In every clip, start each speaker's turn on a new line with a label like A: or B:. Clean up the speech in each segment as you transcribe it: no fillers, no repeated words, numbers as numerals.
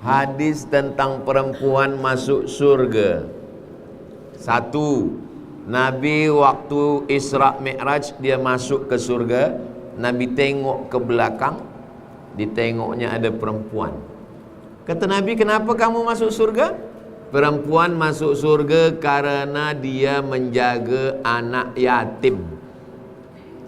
A: hadis tentang perempuan masuk surga. Satu, Nabi waktu Isra Mi'raj dia masuk ke surga, Nabi tengok ke belakang, ditengoknya ada perempuan. Kata Nabi, kenapa kamu masuk surga? Perempuan masuk surga karena dia menjaga anak yatim.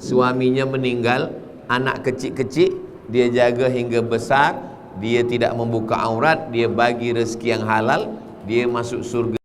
A: Suaminya meninggal, anak kecil-kecil dia jaga hingga besar, dia tidak membuka aurat, dia bagi rezeki yang halal, dia masuk surga.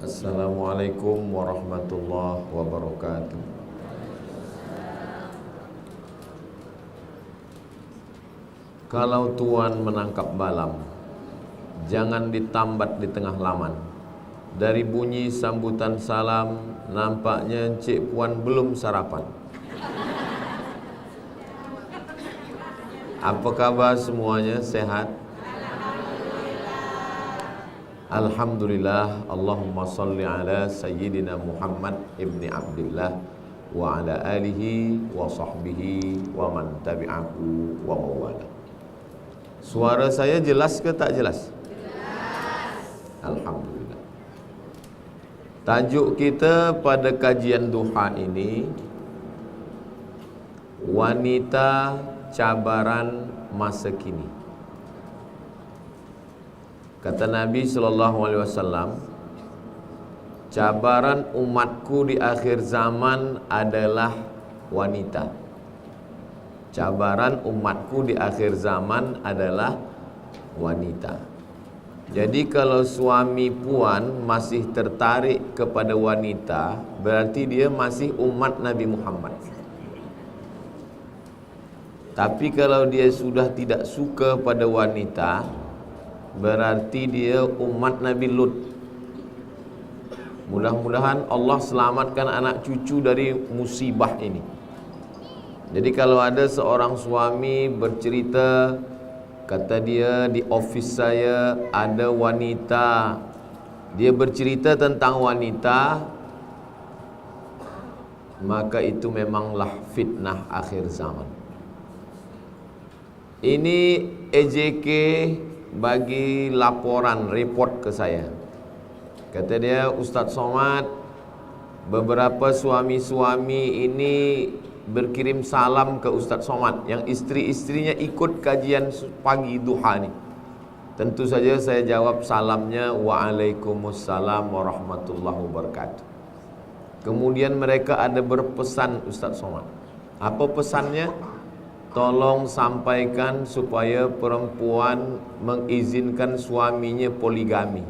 A: Assalamualaikum warahmatullahi wabarakatuh. Kalau tuan menangkap balam, jangan ditambat di tengah laman. Dari bunyi sambutan salam, nampaknya Encik Puan belum sarapan. Apa kabar semuanya? Sehat? Alhamdulillah. Allahumma salli ala Sayyidina Muhammad ibni Abdillah wa ala alihi wa sahbihi wa man tabi'ahu wa mawala. Suara saya jelas ke tak jelas? Jelas. Alhamdulillah. Tajuk kita pada kajian duha ini, wanita cabaran masa kini. Kata Nabi SAW, cabaran umatku di akhir zaman adalah wanita. Cabaran umatku di akhir zaman adalah wanita. Jadi kalau suami puan masih tertarik kepada wanita, berarti dia masih umat Nabi Muhammad. Tapi kalau dia sudah tidak suka pada wanita, berarti dia umat Nabi Lut. Mudah-mudahan Allah selamatkan anak cucu dari musibah ini. Jadi kalau ada seorang suami bercerita, kata dia di office saya ada wanita, dia bercerita tentang wanita, maka itu memanglah fitnah akhir zaman. Ini EJK bagi laporan, report ke saya. Kata dia, Ustaz Somad, beberapa suami-suami ini berkirim salam ke Ustaz Somad, yang istri-istrinya ikut kajian pagi duha ni. Tentu saja saya jawab salamnya, Waalaikumsalam warahmatullahi wabarakatuh. Kemudian mereka ada berpesan, Ustaz Somad. Apa pesannya? Tolong sampaikan supaya perempuan mengizinkan suaminya poligami.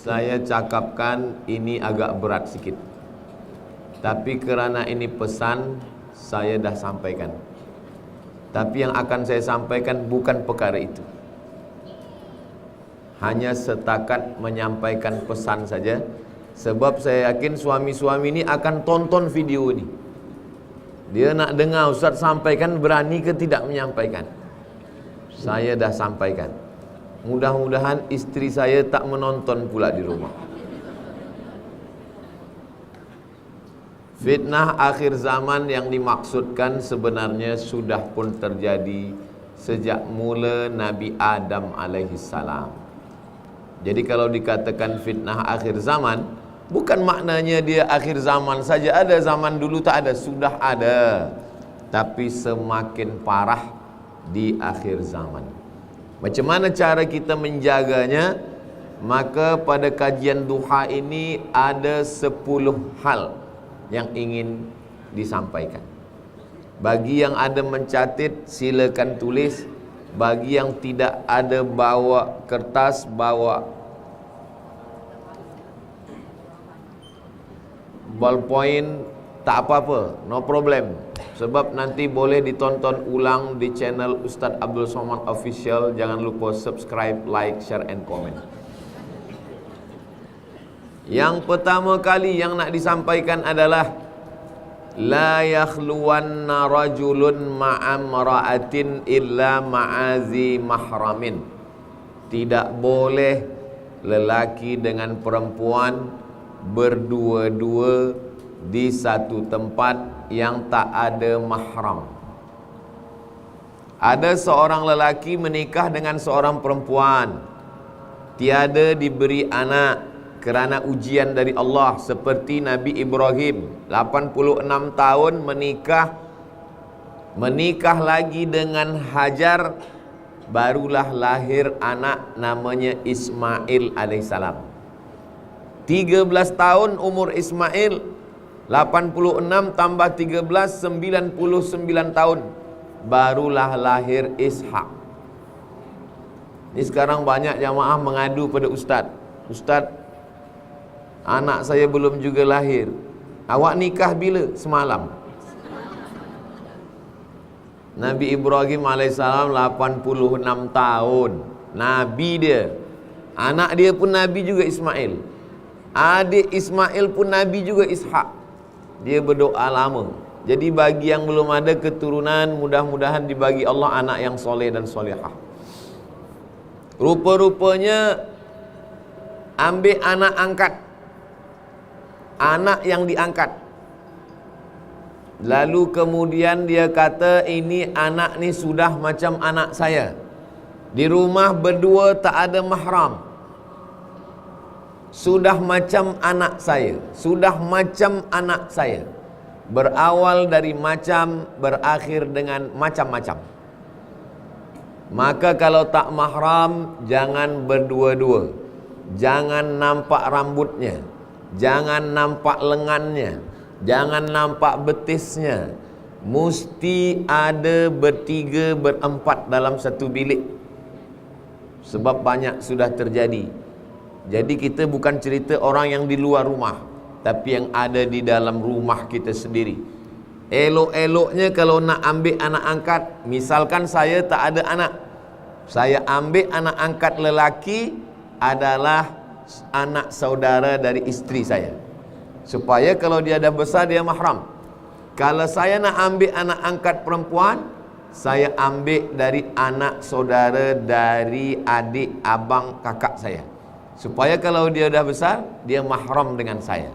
A: Saya cakapkan ini agak berat sikit, tapi kerana ini pesan, saya dah sampaikan. Tapi yang akan saya sampaikan bukan perkara itu. Hanya setakat menyampaikan pesan saja. Sebab saya yakin suami-suami ini akan tonton video ini. Dia nak dengar Ustaz sampaikan, berani ke tidak menyampaikan. Saya dah sampaikan. Mudah-mudahan istri saya tak menonton pula di rumah. Fitnah akhir zaman yang dimaksudkan sebenarnya sudah pun terjadi sejak mula Nabi Adam alaihissalam. Jadi kalau dikatakan fitnah akhir zaman, bukan maknanya dia akhir zaman saja ada, zaman dulu tak ada, sudah ada. Tapi semakin parah di akhir zaman. Macam mana cara kita menjaganya? Maka pada kajian duha ini ada 10 hal yang ingin disampaikan. Bagi yang ada mencatat, silakan tulis. Bagi yang tidak ada, bawa kertas, bawa ballpoint, tak apa-apa, no problem. Sebab nanti boleh ditonton ulang di channel Ustaz Abdul Somad Official. Jangan lupa subscribe, like, share and comment. Yang pertama kali yang nak disampaikan adalah la yakhluwanna rajulun ma'amra'atin illa ma'azi mahramin. Tidak boleh lelaki dengan perempuan berdua-dua di satu tempat yang tak ada mahram. Ada seorang lelaki menikah dengan seorang perempuan, tiada diberi anak kerana ujian dari Allah, seperti Nabi Ibrahim 86 tahun menikah lagi dengan Hajar, barulah lahir anak namanya Ismail alaihissalam. 13 tahun umur Ismail, 86 tambah 13, 99 tahun barulah lahir Ishak. Ini sekarang banyak jamaah mengadu pada Ustaz, Ustaz, anak saya belum juga lahir, awak nikah bila? Semalam. Nabi Ibrahim alaihissalam 86 tahun, Nabi dia, anak dia pun Nabi juga Ismail, adik Ismail pun Nabi juga Ishak. Dia berdoa lama. Jadi bagi yang belum ada keturunan, mudah-mudahan dibagi Allah anak yang soleh dan solehah. Rupa-rupanya ambil anak angkat, anak yang diangkat. Lalu kemudian dia kata, ini anak ni sudah macam anak saya. Di rumah berdua tak ada mahram, sudah macam anak saya, sudah macam anak saya. Berawal dari macam, berakhir dengan macam-macam. Maka kalau tak mahram, jangan berdua-dua. Jangan nampak rambutnya, jangan nampak lengannya, jangan nampak betisnya. Mesti ada bertiga, berempat dalam satu bilik. Sebab banyak sudah terjadi. Jadi kita bukan cerita orang yang di luar rumah, tapi yang ada di dalam rumah kita sendiri. Elok-eloknya kalau nak ambil anak angkat, misalkan saya tak ada anak, saya ambil anak angkat lelaki adalah anak saudara dari isteri saya, supaya kalau dia dah besar dia mahram. Kalau saya nak ambil anak angkat perempuan, saya ambil dari anak saudara dari adik, abang, kakak saya, supaya kalau dia dah besar, dia mahram dengan saya.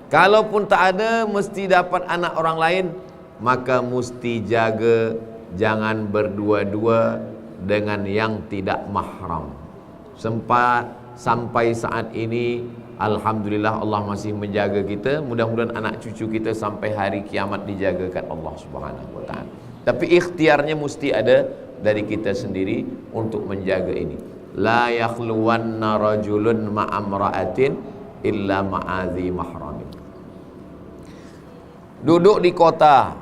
A: Kalaupun tak ada, mesti dapat anak orang lain, maka mesti jaga jangan berdua-dua dengan yang tidak mahram. Sampai saat ini, alhamdulillah Allah masih menjaga kita. Mudah-mudahan anak cucu kita sampai hari kiamat dijagakan Allah Subhanahu wa taala. Tapi ikhtiarnya mesti ada dari kita sendiri untuk menjaga ini. La yakhluwanna rajulun ma'amra'atin illa ma'azi mahramin. Duduk di kota,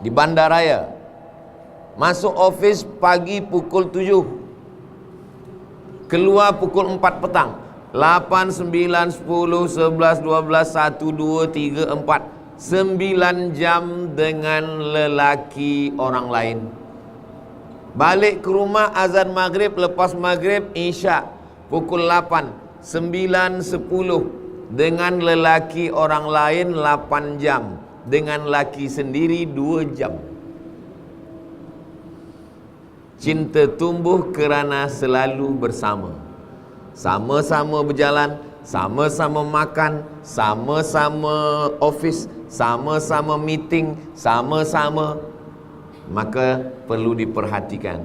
A: di bandaraya, masuk office pagi pukul 7, keluar pukul 4 petang. 8, 9, 10, 11, 12, 1, 2, 3, 4 9 jam dengan lelaki orang lain. Balik ke rumah azan maghrib, lepas maghrib isyak pukul 8, 9, 10 dengan lelaki orang lain 8 jam, dengan laki sendiri 2 jam. Cinta tumbuh kerana selalu bersama, sama-sama berjalan, sama-sama makan, sama-sama office, sama-sama meeting, sama-sama. Maka perlu diperhatikan.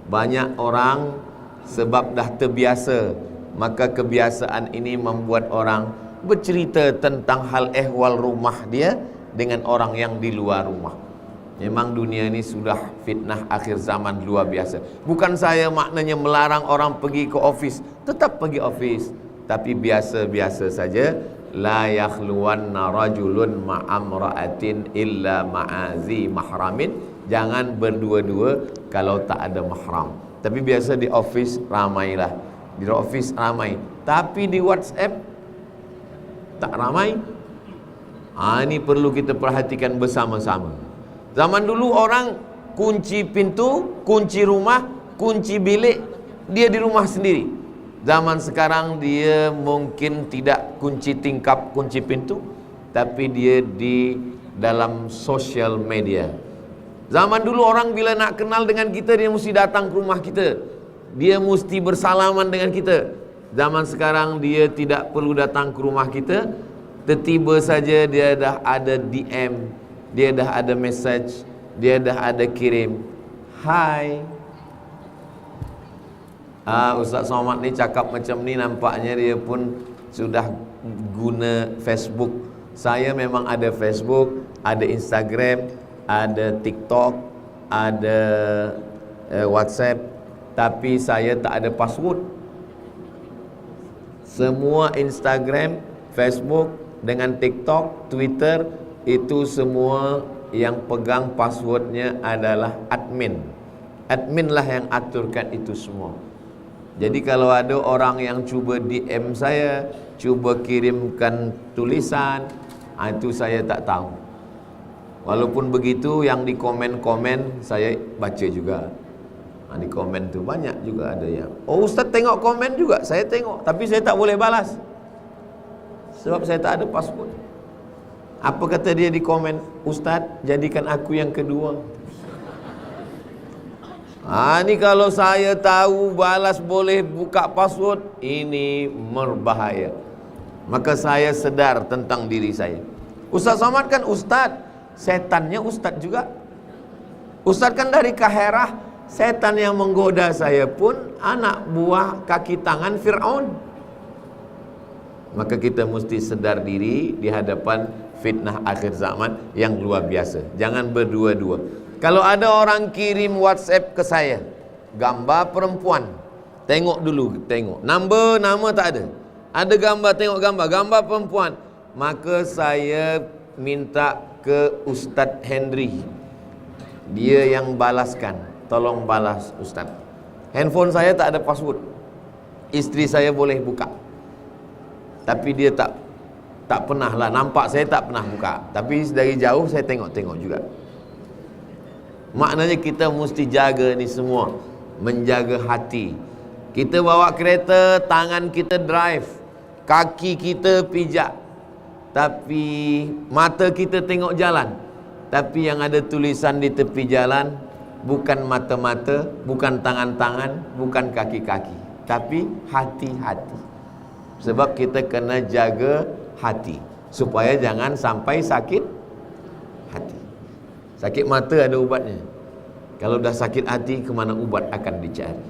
A: Banyak orang sebab dah terbiasa, maka kebiasaan ini membuat orang bercerita tentang hal ehwal rumah dia dengan orang yang di luar rumah. Memang dunia ini sudah fitnah akhir zaman luar biasa. Bukan saya maknanya melarang orang pergi ke office, tetap pergi office, tapi biasa-biasa saja. La yakhluwanna rajulun ma'amra'atin illa ma'azi mahramin. Jangan berdua-dua kalau tak ada mahram. Tapi biasa di office ramailah, di office ramai, tapi di WhatsApp tak ramai. Ini perlu kita perhatikan bersama-sama. Zaman dulu orang kunci pintu, kunci rumah, kunci bilik, dia di rumah sendiri. Zaman sekarang dia mungkin tidak kunci tingkap, kunci pintu, tapi dia di dalam sosial media. Zaman dulu orang bila nak kenal dengan kita, dia mesti datang ke rumah kita, dia mesti bersalaman dengan kita. Zaman sekarang dia tidak perlu datang ke rumah kita, tiba-tiba saja dia dah ada DM, dia dah ada message, dia dah ada kirim, hai. Ustaz Somad ni cakap macam ni, nampaknya dia pun sudah guna Facebook. Saya memang ada Facebook, ada Instagram, ada TikTok, ada WhatsApp, tapi saya tak ada password. Semua Instagram, Facebook dengan TikTok, Twitter, itu semua yang pegang passwordnya adalah admin. Admin lah yang aturkan itu semua. Jadi kalau ada orang yang cuba DM saya, cuba kirimkan tulisan, itu saya tak tahu. Walaupun begitu, yang di komen-komen saya baca juga. Di komen tu banyak juga ada yang, oh Ustaz tengok komen juga, saya tengok, tapi saya tak boleh balas sebab saya tak ada password. Apa kata dia di komen? Ustaz, jadikan aku yang kedua. Ni kalau saya tahu balas boleh buka password, ini berbahaya. Maka saya sedar tentang diri saya. Ustaz Somad kan Ustaz, setannya Ustaz juga. Ustaz kan dari Kaherah, setan yang menggoda saya pun anak buah kaki tangan Fir'aun. Maka kita mesti sedar diri di hadapan fitnah akhir zaman yang luar biasa. Jangan berdua-dua. Kalau ada orang kirim WhatsApp ke saya, gambar perempuan, tengok dulu, tengok nama tak ada, ada gambar, tengok gambar perempuan, maka saya minta ke Ustaz Henry, dia yang balaskan. Tolong balas Ustaz. Handphone saya tak ada password, isteri saya boleh buka, tapi dia tak pernah lah nampak, saya tak pernah buka, tapi dari jauh saya tengok-tengok juga. Maknanya kita mesti jaga ni semua, menjaga hati. Kita bawa kereta, tangan kita drive, kaki kita pijak, tapi mata kita tengok jalan. Tapi yang ada tulisan di tepi jalan bukan mata-mata, bukan tangan-tangan, bukan kaki-kaki, tapi hati-hati. Sebab kita kena jaga hati supaya jangan sampai sakit hati. Sakit mata ada ubatnya. Kalau dah sakit hati, kemana ubat akan dicari.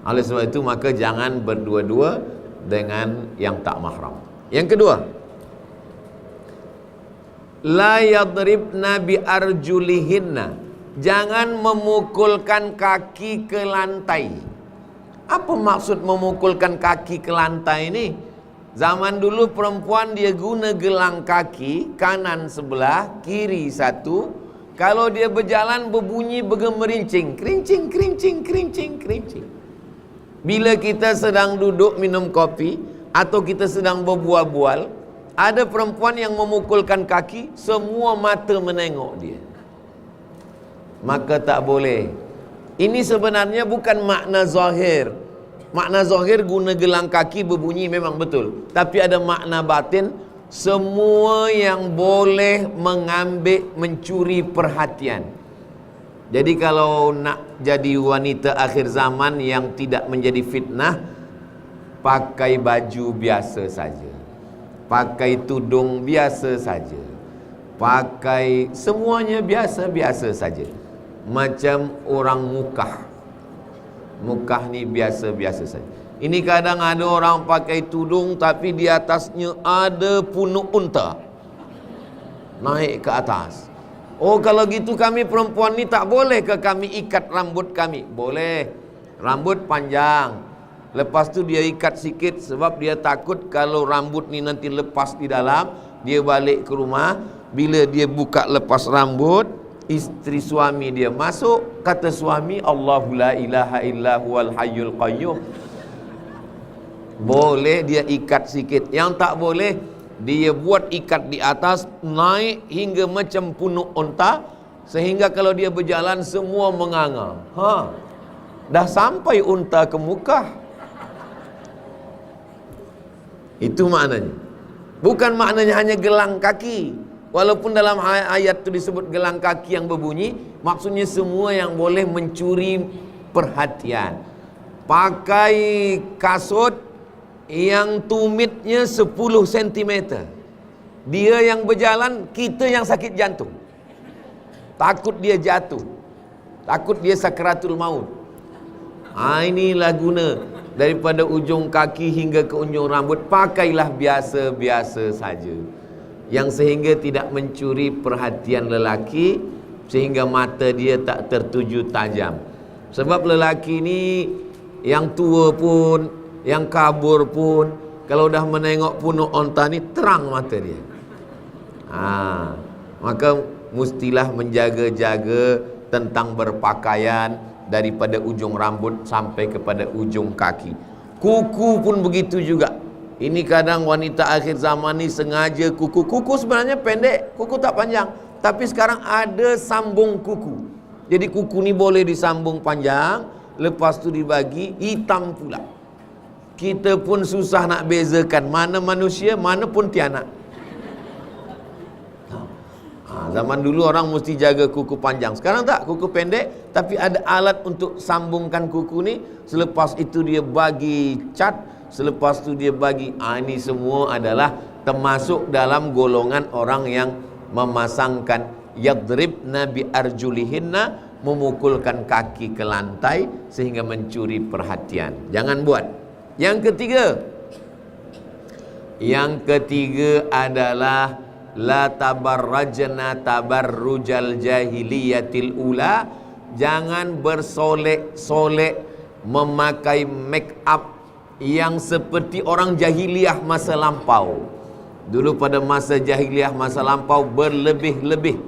A: Oleh sebab itu, maka jangan berdua-dua dengan yang tak mahram. Yang kedua, la yadribna bi arjulihinna, jangan memukulkan kaki ke lantai. Apa maksud memukulkan kaki ke lantai ini? Zaman dulu perempuan dia guna gelang kaki, kanan sebelah, kiri satu. Kalau dia berjalan berbunyi bergemerincing, kerincing, kerincing, kerincing, kerincing. Bila kita sedang duduk minum kopi atau kita sedang berbual-bual, ada perempuan yang memukulkan kaki, semua mata menengok dia. Maka tak boleh. Ini sebenarnya bukan makna zahir. Makna zahir guna gelang kaki berbunyi memang betul, tapi ada makna batin. Semua yang boleh mengambil, mencuri perhatian. Jadi kalau nak jadi wanita akhir zaman yang tidak menjadi fitnah, pakai baju biasa saja, pakai tudung biasa saja, pakai semuanya biasa-biasa saja. Macam orang Mukah ni biasa-biasa saja. Ini kadang ada orang pakai tudung tapi di atasnya ada punuk unta naik ke atas. Oh, kalau gitu kami perempuan ni tak boleh ke kami ikat rambut kami? Boleh, rambut panjang. Lepas tu dia ikat sikit sebab dia takut kalau rambut ni nanti lepas di dalam, dia balik ke rumah, bila dia buka lepas rambut, isteri suami dia masuk, kata suami, Allahu la ilaha illa huwal hayyul qayyum. Boleh dia ikat sikit. Yang tak boleh, dia buat ikat di atas, naik hingga macam punuk onta, sehingga kalau dia berjalan semua menganga. Dah sampai unta ke Mekah. Itu maknanya. Bukan maknanya hanya gelang kaki. Walaupun dalam ayat itu disebut gelang kaki yang berbunyi, maksudnya semua yang boleh mencuri perhatian. Pakai kasut yang tumitnya 10 cm. Dia yang berjalan, kita yang sakit jantung. Takut dia jatuh, takut dia sakaratul maut. Inilah guna daripada ujung kaki hingga ke ujung rambut, pakailah biasa-biasa saja, yang sehingga tidak mencuri perhatian lelaki, sehingga mata dia tak tertuju tajam. Sebab lelaki ni yang tua pun, yang kabur pun, kalau dah menengok punuk onta ni, terang mata dia. Maka mestilah menjaga-jaga tentang berpakaian, daripada ujung rambut sampai kepada ujung kaki. Kuku pun begitu juga. Ini kadang wanita akhir zaman ni sengaja kuku sebenarnya pendek, kuku tak panjang, tapi sekarang ada sambung kuku. Jadi kuku ni boleh disambung panjang, lepas tu dibagi hitam pula. Kita pun susah nak bezakan mana manusia, mana pontianak. Zaman dulu orang mesti jaga kuku panjang. Sekarang tak, kuku pendek, tapi ada alat untuk sambungkan kuku ni. Selepas itu dia bagi cat, selepas itu dia bagi. Ini semua adalah termasuk dalam golongan orang yang memasangkan yadribna bi arjulihinna, memukulkan kaki ke lantai sehingga mencuri perhatian. Jangan buat. Yang ketiga adalah la tabarrajna tabarrujal jahiliyatil ula. Jangan bersolek-solek memakai make up yang seperti orang jahiliyah masa lampau. Dulu pada masa jahiliyah masa lampau berlebih-lebih.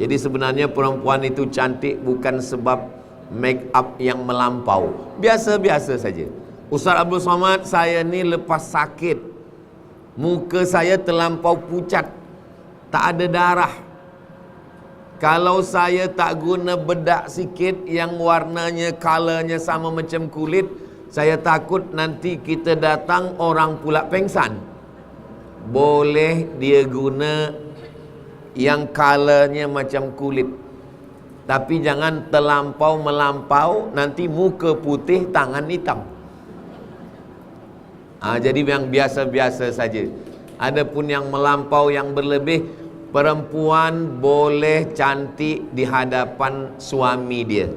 A: Jadi sebenarnya perempuan itu cantik bukan sebab make up yang melampau, biasa-biasa saja. Ustaz Abdul Somad, saya ni lepas sakit, muka saya terlampau pucat, tak ada darah. Kalau saya tak guna bedak sikit yang warnanya, colornya sama macam kulit, saya takut nanti kita datang orang pula pengsan. Boleh dia guna yang colornya macam kulit, tapi jangan terlampau melampau, nanti muka putih, tangan hitam. Jadi yang biasa-biasa saja. Adapun yang melampau, yang berlebih, perempuan boleh cantik di hadapan suami dia.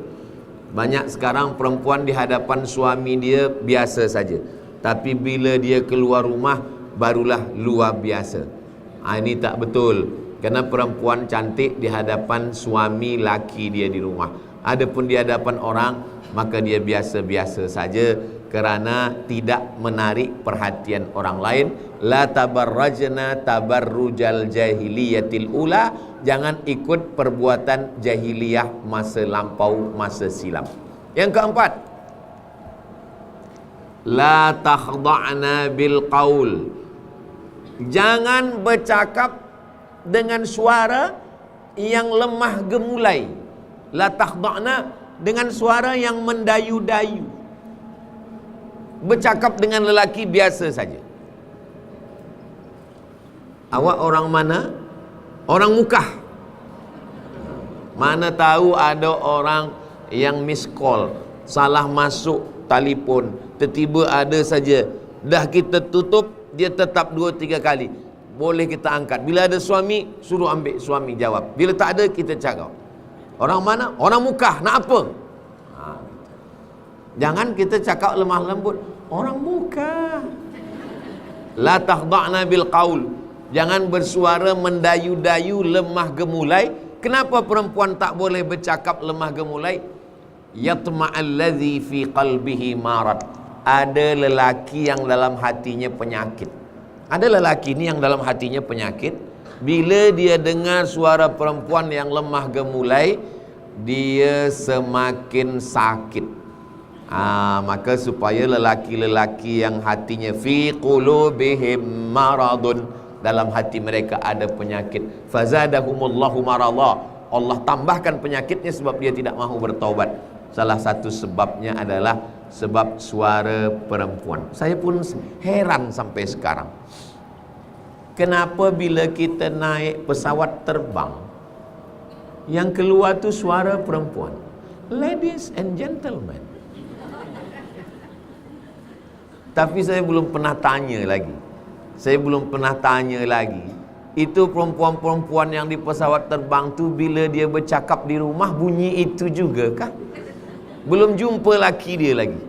A: Banyak sekarang perempuan di hadapan suami dia biasa saja, tapi bila dia keluar rumah barulah luar biasa. Ini tak betul. Kerana perempuan cantik di hadapan suami laki dia di rumah. Adapun di hadapan orang, maka dia biasa-biasa saja, kerana tidak menarik perhatian orang lain. La tabarrajna tabarrujal jahiliyatil ula. Jangan ikut perbuatan jahiliyah masa lampau, masa silam. Yang keempat, la takhda'na bil qaul. Jangan bercakap dengan suara yang lemah gemulai. La takhda'na, dengan suara yang mendayu-dayu. Bercakap dengan lelaki biasa saja. Awak orang mana? Orang Mekah. Mana tahu ada orang yang miss call, salah masuk telefon, tiba-tiba ada saja. Dah kita tutup, dia tetap 2-3 kali. Boleh kita angkat. Bila ada suami, suruh ambil suami jawab. Bila tak ada, kita cakap. Orang mana? Orang Mekah. Nak apa? Jangan kita cakap lemah lembut. Orang Mekah. La takhda'na bil qaul. Jangan bersuara mendayu-dayu, lemah gemulai. Kenapa perempuan tak boleh bercakap lemah gemulai? Yatma'alladzi fi qalbihi marad. Ada lelaki yang dalam hatinya penyakit. Ada lelaki ni yang dalam hatinya penyakit. Bila dia dengar suara perempuan yang lemah gemulai, dia semakin sakit. Maka supaya lelaki-lelaki yang hatinya fi qulubihim maradun, dalam hati mereka ada penyakit. Fazadahumullahu maradha. Allah tambahkan penyakitnya sebab dia tidak mahu bertaubat. Salah satu sebabnya adalah sebab suara perempuan. Saya pun heran sampai sekarang. Kenapa bila kita naik pesawat terbang yang keluar tu suara perempuan? Ladies and gentlemen. Tapi saya belum pernah tanya lagi. Itu perempuan-perempuan yang di pesawat terbang tu bila dia bercakap di rumah bunyi itu juga kah? Belum jumpa laki dia lagi.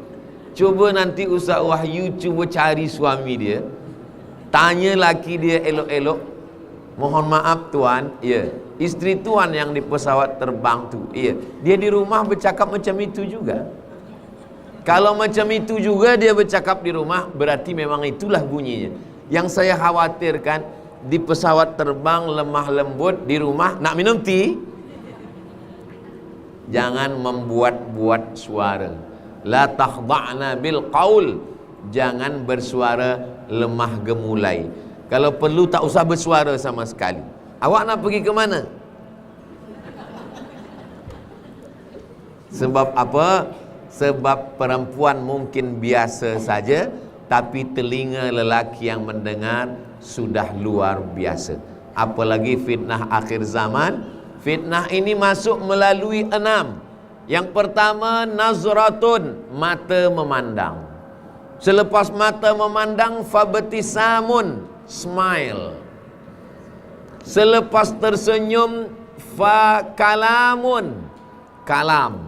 A: Cuba nanti Ustaz Wahyu cuba cari suami dia, tanya laki dia elok-elok, mohon maaf tuan, ya, isteri tuan yang di pesawat terbang tu, ya, dia di rumah bercakap macam itu juga. Kalau macam itu juga dia bercakap di rumah, berarti memang itulah bunyinya. Yang saya khawatirkan, di pesawat terbang lemah lembut, di rumah nak minum tea, jangan membuat-buat suara. La takhda'na bil qaul, jangan bersuara lemah gemulai. Kalau perlu tak usah bersuara sama sekali. Awak nak pergi ke mana? Sebab apa? Sebab perempuan mungkin biasa saja, tapi telinga lelaki yang mendengar sudah luar biasa. Apalagi fitnah akhir zaman. Fitnah ini masuk melalui 6. Yang pertama, nazratun, mata memandang. Selepas mata memandang, fabtisamun, smile. Selepas tersenyum, fakalamun, kalam.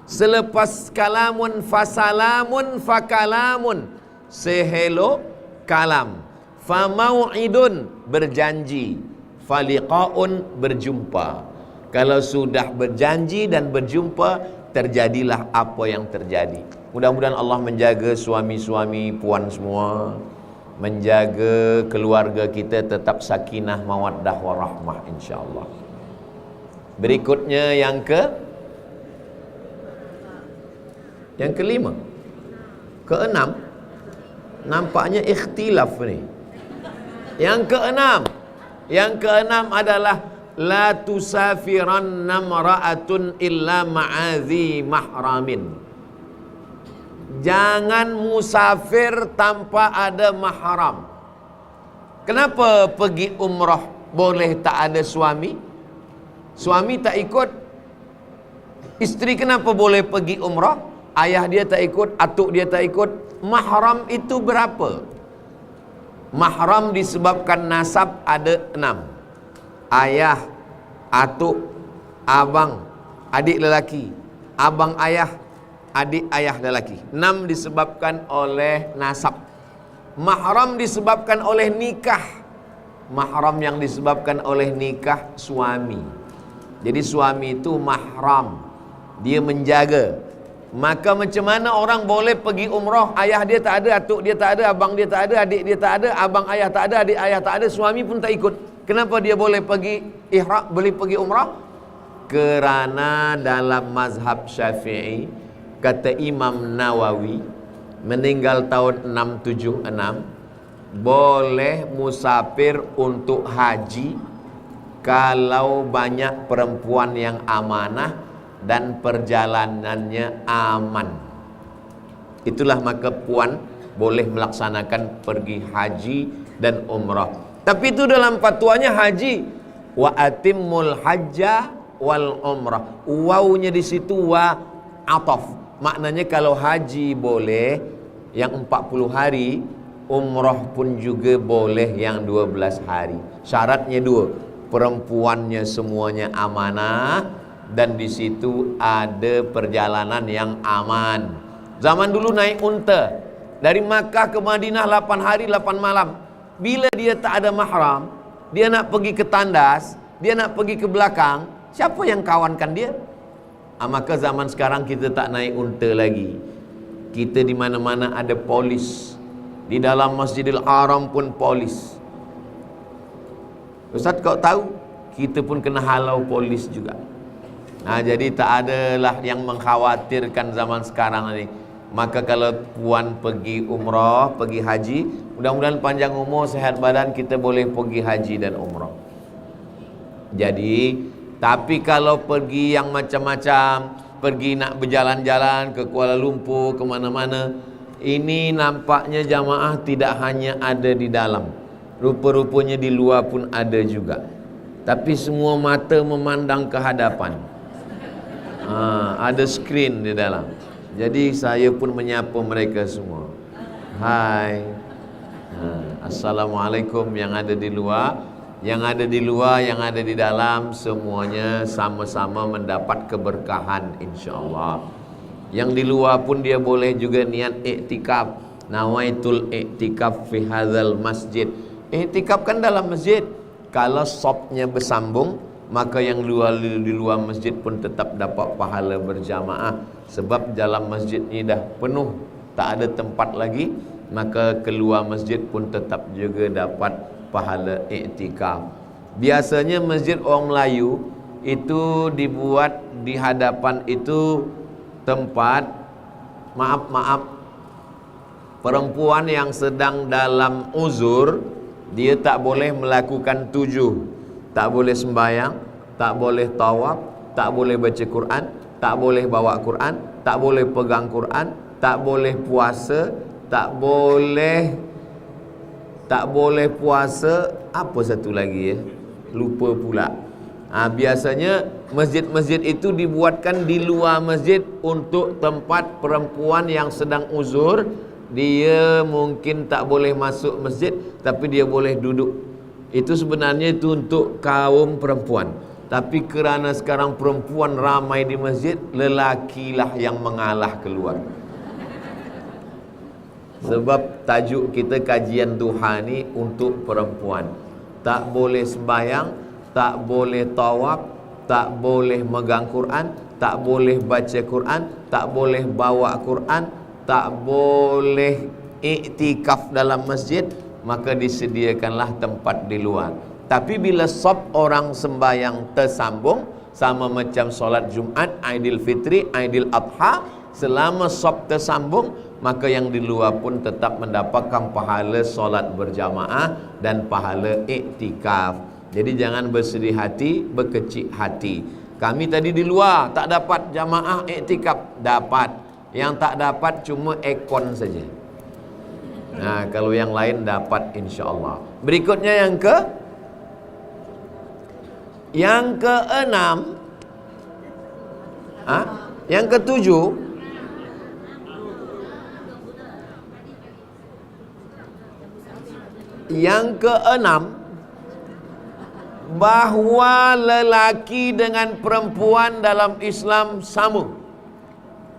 A: Selepas kalamun, fasalamun, fakalamun, say hello, kalam. Famau'idun, berjanji. Faliqa'un, berjumpa. Kalau sudah berjanji dan berjumpa, terjadilah apa yang terjadi. Mudah-mudahan Allah menjaga suami-suami puan semua, menjaga keluarga kita tetap sakinah, mawaddah, warahmah, insyaAllah. Berikutnya yang kelima, keenam. Nampaknya ikhtilaf ni. Yang keenam adalah la tusafiranna mara'atun illa ma'adhi mahramin. Jangan musafir tanpa ada mahram. Kenapa pergi umrah boleh tak ada suami? Suami tak ikut. Isteri kenapa boleh pergi umrah? Ayah dia tak ikut, atuk dia tak ikut. Mahram itu berapa? Mahram disebabkan nasab ada 6. Ayah, atuk, abang, adik lelaki, abang ayah, adik ayah lelaki. 6 disebabkan oleh nasab. Mahram disebabkan oleh nikah. Mahram yang disebabkan oleh nikah suami. Jadi suami itu mahram, dia menjaga. Maka macam mana orang boleh pergi umrah, ayah dia tak ada, atuk dia tak ada, abang dia tak ada, adik dia tak ada, abang ayah tak ada, adik ayah tak ada, suami pun tak ikut. Kenapa dia boleh pergi ihram, boleh pergi umrah? Kerana dalam mazhab Syafi'i, kata Imam Nawawi, meninggal tahun 676, boleh musafir untuk haji kalau banyak perempuan yang amanah dan perjalanannya aman. Itulah maka puan boleh melaksanakan pergi haji dan umrah. Tapi itu dalam fatwanya haji. Wa atimmul hajja wal umrah. Wawnya di situ wa ataf. Maknanya kalau haji boleh yang 40 hari, umrah pun juga boleh yang 12 hari. Syaratnya 2. Perempuannya semuanya amanah dan di situ ada perjalanan yang aman. Zaman dulu naik unta dari Makkah ke Madinah 8 hari 8 malam. Bila dia tak ada mahram, dia nak pergi ke tandas, dia nak pergi ke belakang, siapa yang kawankan dia? Maka zaman sekarang kita tak naik unta lagi. Kita di mana-mana ada polis. Di dalam Masjidil Haram pun polis. Ustaz, kau tahu kita pun kena halau polis juga. Jadi tak adalah yang mengkhawatirkan zaman sekarang ini. Maka kalau puan pergi umrah, pergi haji, mudah-mudahan panjang umur, sehat badan, kita boleh pergi haji dan umrah. Jadi, tapi kalau pergi yang macam-macam, pergi nak berjalan-jalan ke Kuala Lumpur, ke mana-mana, ini nampaknya jamaah tidak hanya ada di dalam, rupa-rupanya di luar pun ada juga. Tapi semua mata memandang ke hadapan. Ada skrin di dalam. Jadi saya pun menyapa mereka semua. Hai. Assalamualaikum yang ada di luar. Yang ada di luar, yang ada di dalam, semuanya sama-sama mendapat keberkahan insya-Allah. Yang di luar pun dia boleh juga niat iktikaf. Nawaitul iktikaf fi hadzal masjid. Iktikaf kan dalam masjid. Kalau sopnya bersambung, maka yang di luar masjid pun tetap dapat pahala berjamaah. Sebab dalam masjid ini dah penuh, tak ada tempat lagi, maka keluar masjid pun tetap juga dapat pahala iktikaf. Biasanya masjid orang Melayu itu dibuat di hadapan itu tempat, maaf, perempuan yang sedang dalam uzur, dia tak boleh melakukan 7, tak boleh sembahyang, tak boleh tawaf, tak boleh baca Quran, tak boleh bawa Quran, tak boleh pegang Quran, tak boleh puasa, tak boleh puasa, apa satu lagi ya? Lupa pula. Biasanya masjid-masjid itu dibuatkan di luar masjid untuk tempat perempuan yang sedang uzur. Dia mungkin tak boleh masuk masjid, tapi dia boleh duduk. Itu sebenarnya itu untuk kaum perempuan. Tapi kerana sekarang perempuan ramai di masjid, lelakilah yang mengalah keluar. Sebab tajuk kita kajian duha ni untuk perempuan. Tak boleh sembahyang, tak boleh tawaf, tak boleh megang Quran, tak boleh baca Quran, tak boleh bawa Quran, tak boleh iktikaf dalam masjid, maka disediakanlah tempat di luar. Tapi bila sop orang sembahyang tersambung, sama macam solat Jumat, Aidil Fitri, Aidil Adha, selama sop tersambung, maka yang di luar pun tetap mendapatkan pahala solat berjamaah dan pahala iktikaf. Jadi jangan bersedih hati, berkecil hati. Kami tadi di luar tak dapat jamaah iktikaf, dapat. Yang tak dapat cuma ekon saja. Nah, kalau yang lain dapat insya-Allah. Berikutnya yang keenam, yang ketujuh, yang keenam, bahawa lelaki dengan perempuan dalam Islam sama.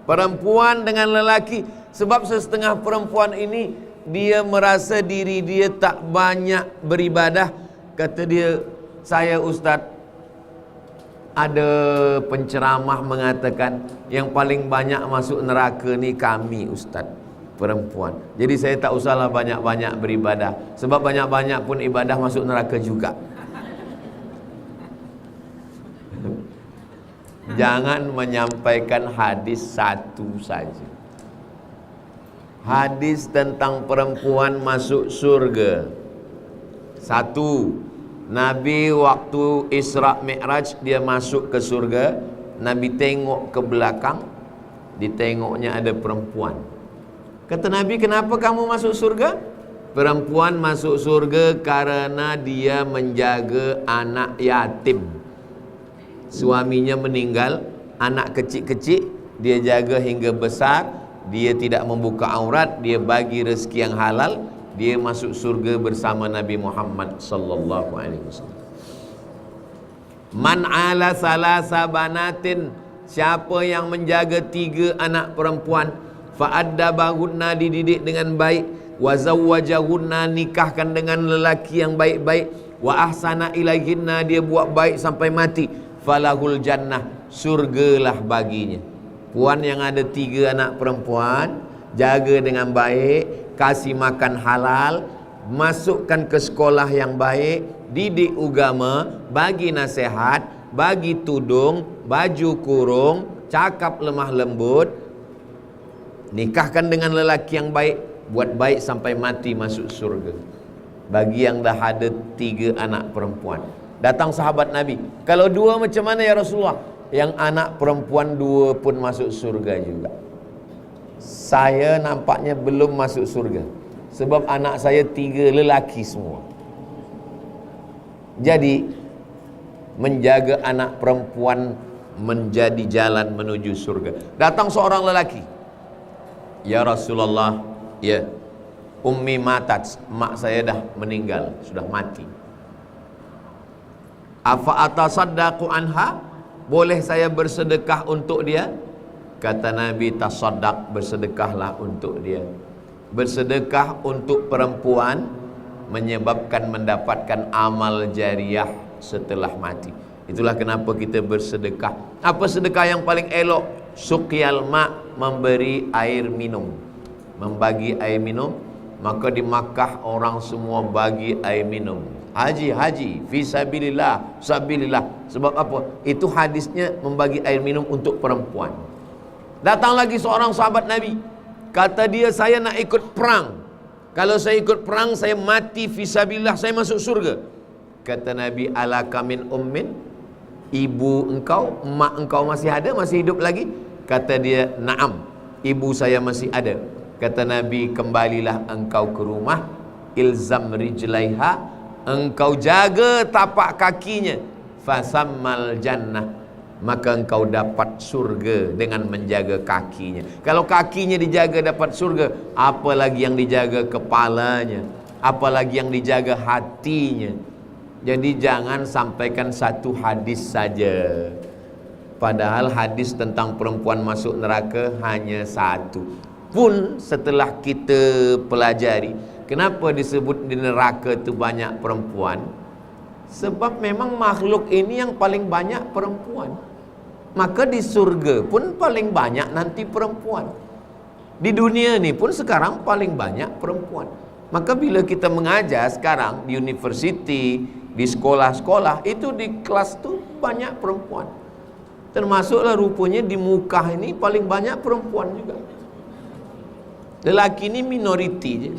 A: Perempuan dengan lelaki. Sebab setengah perempuan ini, dia merasa diri dia tak banyak beribadah. Kata dia, saya ustaz, ada penceramah mengatakan yang paling banyak masuk neraka ni kami ustaz, perempuan. Jadi saya tak usahlah banyak-banyak beribadah. Sebab banyak-banyak pun ibadah masuk neraka juga. Jangan menyampaikan hadis satu saja. Hadis tentang perempuan masuk surga. Satu, Nabi waktu Isra Mi'raj dia masuk ke surga, Nabi tengok ke belakang, ditengoknya ada perempuan. Kata Nabi, kenapa kamu masuk surga? Perempuan masuk surga karena dia menjaga anak yatim. Suaminya meninggal, anak kecil-kecil dia jaga hingga besar, dia tidak membuka aurat, dia bagi rezeki yang halal, dia masuk surga bersama Nabi Muhammad sallallahu alaihi wasallam. Man ala salasa banatin, siapa yang menjaga 3 anak perempuan, fa'addabahunna, dididik dengan baik, wa zawwajahunna, nikahkan dengan lelaki yang baik-baik, wa ahsana ilaihinna, dia buat baik sampai mati, falahul jannah, surgalah baginya. Puan yang ada 3 anak perempuan, jaga dengan baik, kasih makan halal, masukkan ke sekolah yang baik, didik agama, bagi nasihat, bagi tudung, baju kurung, cakap lemah lembut, nikahkan dengan lelaki yang baik, buat baik sampai mati masuk surga. Bagi yang dah ada 3 anak perempuan. Datang sahabat Nabi, kalau 2 macam mana ya Rasulullah? Yang anak perempuan 2 pun masuk surga juga. Saya nampaknya belum masuk surga, sebab anak saya 3 lelaki semua. Jadi menjaga anak perempuan menjadi jalan menuju surga. Datang seorang lelaki, ya Rasulullah, ya, ummi matat, mak saya dah meninggal, sudah mati. Afa atasaddaqu anha, boleh saya bersedekah untuk dia? Kata Nabi, tasaddaq, bersedekahlah untuk dia. Bersedekah untuk perempuan menyebabkan mendapatkan amal jariah setelah mati. Itulah kenapa kita bersedekah. Apa sedekah yang paling elok? Suqyal ma, memberi air minum, membagi air minum. Maka di Makkah orang semua bagi air minum. Haji, fisabilillah, sabilillah. Sebab apa? Itu hadisnya membagi air minum untuk perempuan. Datang lagi seorang sahabat Nabi, kata dia, saya nak ikut perang. Kalau saya ikut perang, saya mati fisabilillah, saya masuk surga. Kata Nabi, alaka min ummin, ibu engkau, mak engkau masih ada, masih hidup lagi? Kata dia, naam, ibu saya masih ada. Kata Nabi, kembalilah engkau ke rumah, ilzam rijlaiha, engkau jaga tapak kakinya, fasammal jannah, maka engkau dapat surga dengan menjaga kakinya. Kalau kakinya dijaga dapat surga, apalagi yang dijaga kepalanya, apalagi yang dijaga hatinya. Jadi jangan sampaikan satu hadis saja, padahal hadis tentang perempuan masuk neraka hanya satu. Pun setelah kita pelajari, kenapa disebut di neraka itu banyak perempuan? Sebab memang makhluk ini yang paling banyak perempuan. Maka di surga pun paling banyak nanti perempuan. Di dunia ini pun sekarang paling banyak perempuan. Maka bila kita mengajar sekarang di university, di sekolah-sekolah, itu di kelas tu banyak perempuan. Termasuklah rupanya di muka ini paling banyak perempuan juga. Lelaki ini minoriti je.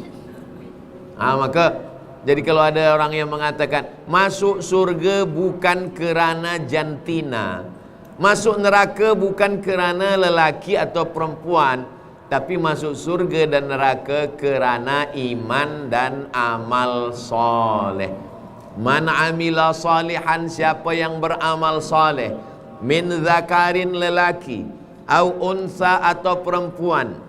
A: Maka jadi kalau ada orang yang mengatakan masuk surga bukan kerana jantina, masuk neraka bukan kerana lelaki atau perempuan, tapi masuk surga dan neraka kerana iman dan amal soleh. Man amila salihan, siapa yang beramal soleh, min zakarin, lelaki, au unsa atau perempuan,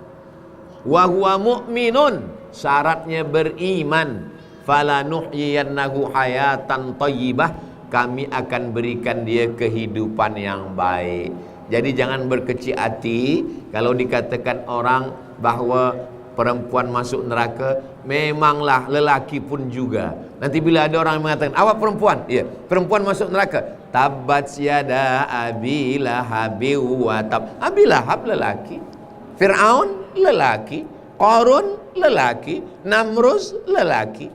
A: wa huwa mu'minun, syaratnya beriman, fala nuhyiyannahu hayatan thayyibah, kami akan berikan dia kehidupan yang baik. Jadi jangan berkecil hati kalau dikatakan orang bahawa perempuan masuk neraka. Memanglah lelaki pun juga. Nanti bila ada orang yang mengatakan awak perempuan, ya, perempuan masuk neraka, tabat yada abi lahabi wa tab. Abi Lahab lelaki, Fir'aun lelaki, Qarun lelaki, Namrus lelaki.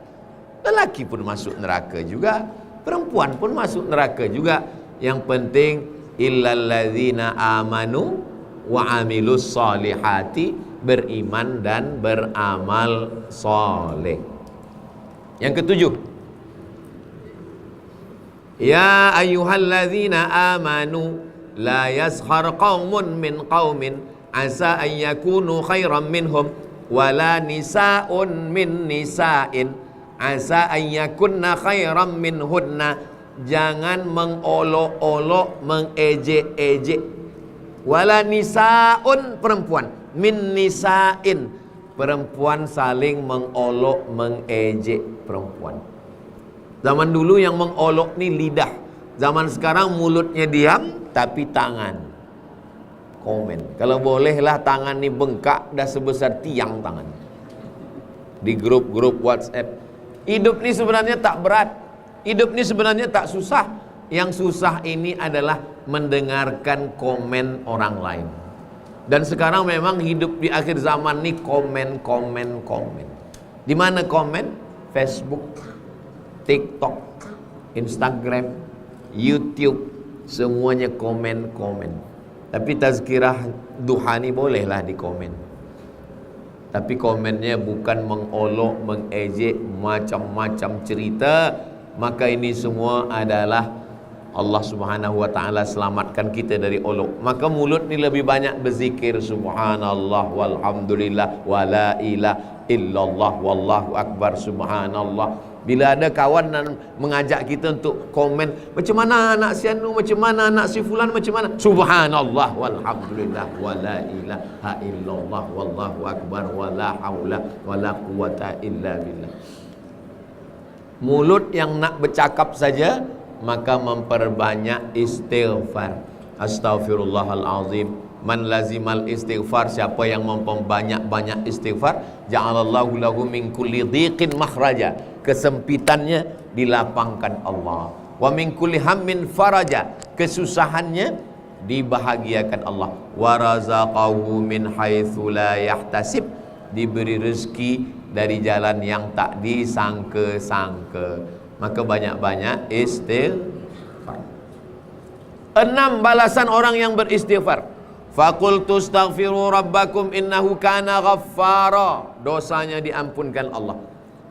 A: Lelaki pun masuk neraka juga, perempuan pun masuk neraka juga. Yang penting illal ladzina amanu wa amilus solihati, beriman dan beramal soleh. Yang ketujuh, ya ayyuhalladzina amanu la yaskhar qaumun min qaumin asa an yakunu khairan minhum wala nisaun min nisa'in asa an yakunna khairan minhunna. Jangan mengolok-olok, mengejek-ejek. Wala nisaun, perempuan, min nisa'in, perempuan saling mengolok, mengejek perempuan. Zaman dulu yang mengolok ni lidah, zaman sekarang mulutnya diam tapi tangan komen. Kalau bolehlah tangan ni bengkak dah sebesar tiang tangan. Di grup-grup WhatsApp. Hidup ni sebenarnya tak berat, hidup ni sebenarnya tak susah. Yang susah ini adalah mendengarkan komen orang lain. Dan sekarang memang hidup di akhir zaman ni komen. Di mana komen? Facebook, TikTok, Instagram, YouTube, semuanya komen. Tapi tazkirah duha ni bolehlah di komen. tapi komennya bukan mengolok, mengejek, macam-macam cerita, maka ini semua adalah Allah Subhanahu wa taala selamatkan kita dari olok. Maka mulut ni lebih banyak berzikir subhanallah walhamdulillah wala ilaha illallah wallahu akbar subhanallah. Bila ada kawan dan mengajak kita untuk komen, macam mana anak si anu, macam mana anak si fulan, macam mana, subhanallah walhamdulillah wala ilaha illallah wallahu akbar wala haula wala quwata illa billah. Mulut yang nak bercakap saja, maka memperbanyak istighfar. Astaghfirullahalazim. Man lazimal istighfar, siapa yang memperbanyak-banyak istighfar, ja'alallahu lahu min kulli dhiqin makhraja, kesempitannya dilapangkan Allah. Wa min kulli hammin faraja, kesusahannya dibahagiakan Allah. Wa razaqahu min haitsu la yahtasib, diberi rezeki dari jalan yang tak disangka-sangka. Maka banyak-banyak istighfar. 6 balasan orang yang beristighfar. Faqultu astaghfiru rabbakum innahu kana ghaffara, dosanya diampunkan Allah.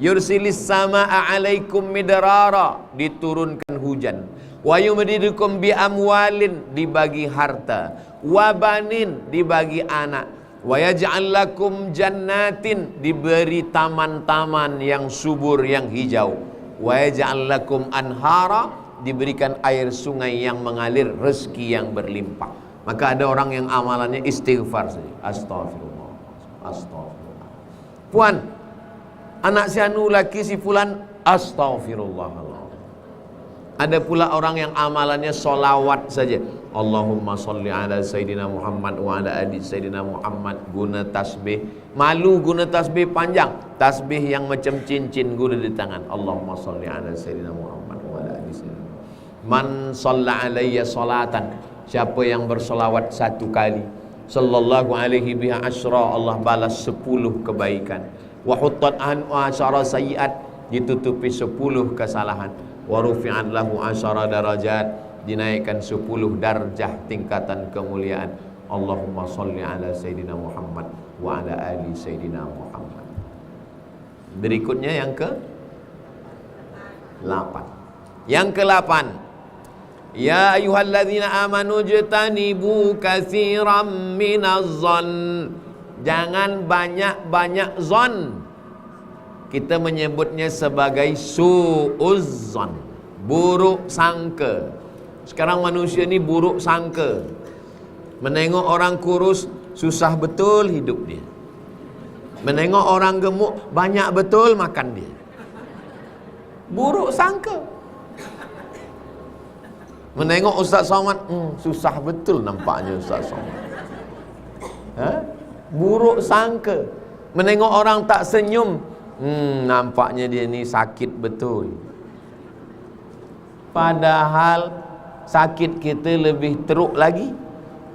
A: Yursilis samaa alaikum midrara, diturunkan hujan. Wa yumdidukum bi amwalin, dibagi harta. Wa banin, dibagi anak. Wa yaj'al lakum jannatin, diberi taman-taman yang subur, yang hijau. Wa yaj'al lakum anhara, diberikan air sungai yang mengalir, rezeki yang berlimpah. Maka ada orang yang amalannya istighfar saja. Astagfirullah, astagfirullah. Puan, anak si anu laki si fulan, astagfirullahaladzim. Ada pula orang yang amalannya solawat saja. Allahumma salli ala Sayyidina Muhammad wa ala ali Sayyidina Muhammad, guna tasbih. Malu guna tasbih panjang, tasbih yang macam cincin guna di tangan. Allahumma salli ala Sayyidina Muhammad wa ala ali Sayyidina Muhammad. Man shalla alayya salatan, siapa yang bersolawat 1 kali, sallallahu alaihi biha asyra, Allah balas 10 kebaikan. Wa huttat an asyara sayiat, ditutupi 10 kesalahan. Wa rufi'an lahu asyara darajat, dinaikkan 10 darjah tingkatan kemuliaan. Allahumma salli ala Sayyidina Muhammad wa ala ali Sayyidina Muhammad. Berikutnya yang ke-8. Yang ke-8, ya ayyuhalladzina amanu jtanibu katsiran minaz-zan, jangan banyak-banyak zon. Kita menyebutnya sebagai su'uzzan, buruk sangka. Sekarang manusia ni buruk sangka. Menengok orang kurus, susah betul hidup dia. Menengok orang gemuk, banyak betul makan dia. Buruk sangka. Menengok Ustaz Somad, susah betul nampaknya Ustaz Somad. Buruk sangka. Menengok orang tak senyum, nampaknya dia ni sakit betul. Padahal sakit kita lebih teruk lagi.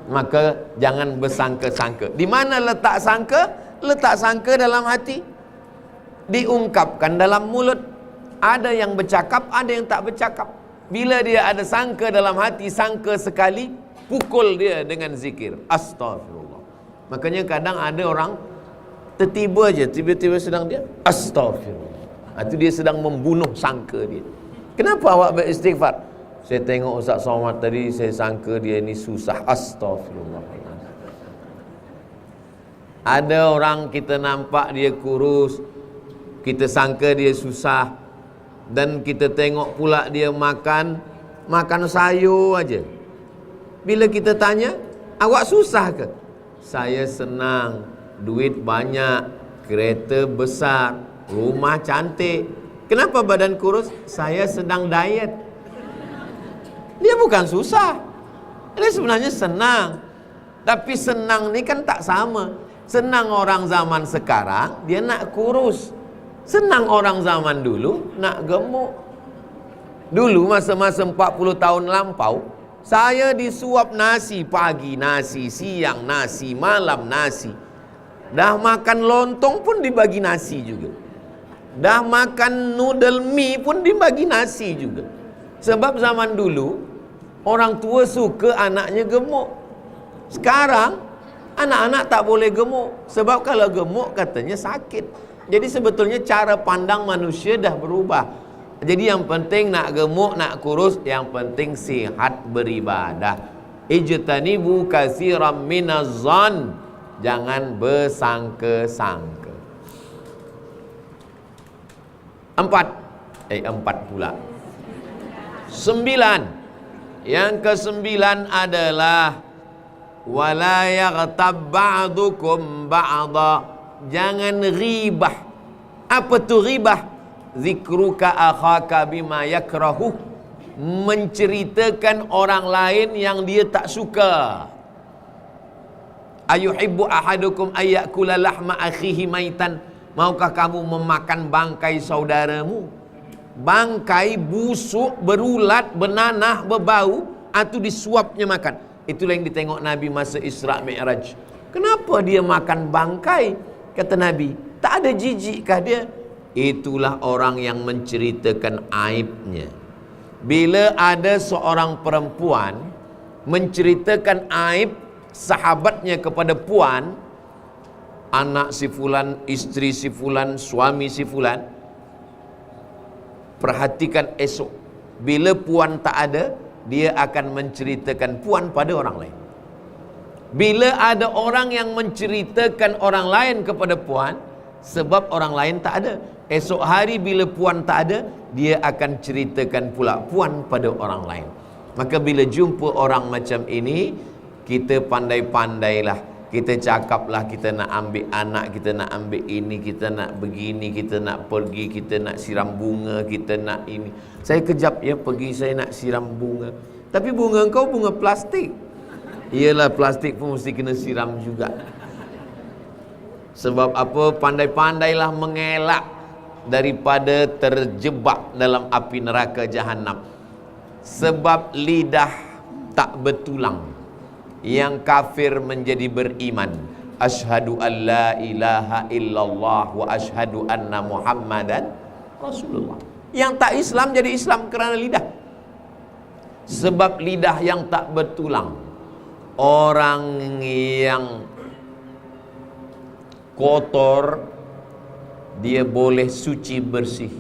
A: Maka jangan bersangka-sangka. Di mana letak sangka? Letak sangka dalam hati, diungkapkan dalam mulut. Ada yang bercakap, ada yang tak bercakap. Bila dia ada sangka dalam hati, sangka sekali, pukul dia dengan zikir astagfirullah. Makanya kadang ada orang tertiba aja, tiba-tiba sedang dia astagfirullah, itu dia sedang membunuh sangka dia. Kenapa awak beristighfar? Saya tengok Ustaz Somad tadi, saya sangka dia ni susah. Astagfirullah. Ada orang kita nampak dia kurus, kita sangka dia susah, dan kita tengok pula dia makan sayur aja. Bila kita tanya, awak susah ke? Saya senang, duit banyak, kereta besar, rumah cantik. Kenapa badan kurus? Saya sedang diet. Dia bukan susah, dia sebenarnya senang. Tapi senang ni kan tak sama. Senang orang zaman sekarang, dia nak kurus. Senang orang zaman dulu nak gemuk. Dulu masa-masa 40 tahun lampau, saya disuap nasi pagi, nasi siang, nasi malam, nasi. Dah makan lontong pun dibagi nasi juga. Dah makan noodle mie pun dibagi nasi juga. Sebab zaman dulu orang tua suka anaknya gemuk. Sekarang Anak-anak tak boleh gemuk, sebab kalau gemuk katanya sakit. Jadi sebetulnya cara pandang manusia dah berubah. Jadi yang penting nak gemuk, nak kurus, yang penting sihat beribadah. Ijtanibu katsiran minaz-zan, jangan bersangka-sangka. Empat pula. 9. Yang ke-9 adalah wala yaghtab ba'dukum ba'da, jangan ghibah. Apa tu ghibah? Zikruka akhaka bima yakrahu, menceritakan orang lain yang dia tak suka. Ayuhibbu ahadukum ayyakula lahma akhihi maitan, maukah kamu memakan bangkai saudaramu? Bangkai busuk, berulat, bernanah, berbau, atau disuapnya makan. Itulah yang ditengok Nabi masa Isra Mi'raj. Kenapa dia makan bangkai? Kata Nabi, tak ada jijikkah dia? Itulah orang yang menceritakan aibnya. Bila ada seorang perempuan menceritakan aib sahabatnya kepada puan, anak si fulan, isteri si fulan, suami si fulan, perhatikan esok, bila puan tak ada, dia akan menceritakan puan pada orang lain. Bila ada orang yang menceritakan orang lain kepada puan, sebab orang lain tak ada, esok hari bila puan tak ada, dia akan ceritakan pula puan pada orang lain. Maka bila jumpa orang macam ini, kita pandai-pandailah. Kita cakaplah, kita nak ambil anak, kita nak ambil ini, kita nak begini, kita nak pergi, kita nak siram bunga, kita nak ini. Saya kejap ya pergi, saya nak siram bunga. Tapi bunga kau bunga plastik. Iyalah, plastik pun mesti kena siram juga. Sebab apa? Pandai-pandailah mengelak daripada terjebak dalam api neraka jahanam. Sebab lidah tak bertulang. Yang kafir menjadi beriman. Asyhadu an la ilaha illallah wa asyhadu anna Muhammadan Rasulullah. Yang tak Islam jadi Islam kerana lidah. Sebab lidah yang tak bertulang, orang yang kotor, dia boleh suci bersih.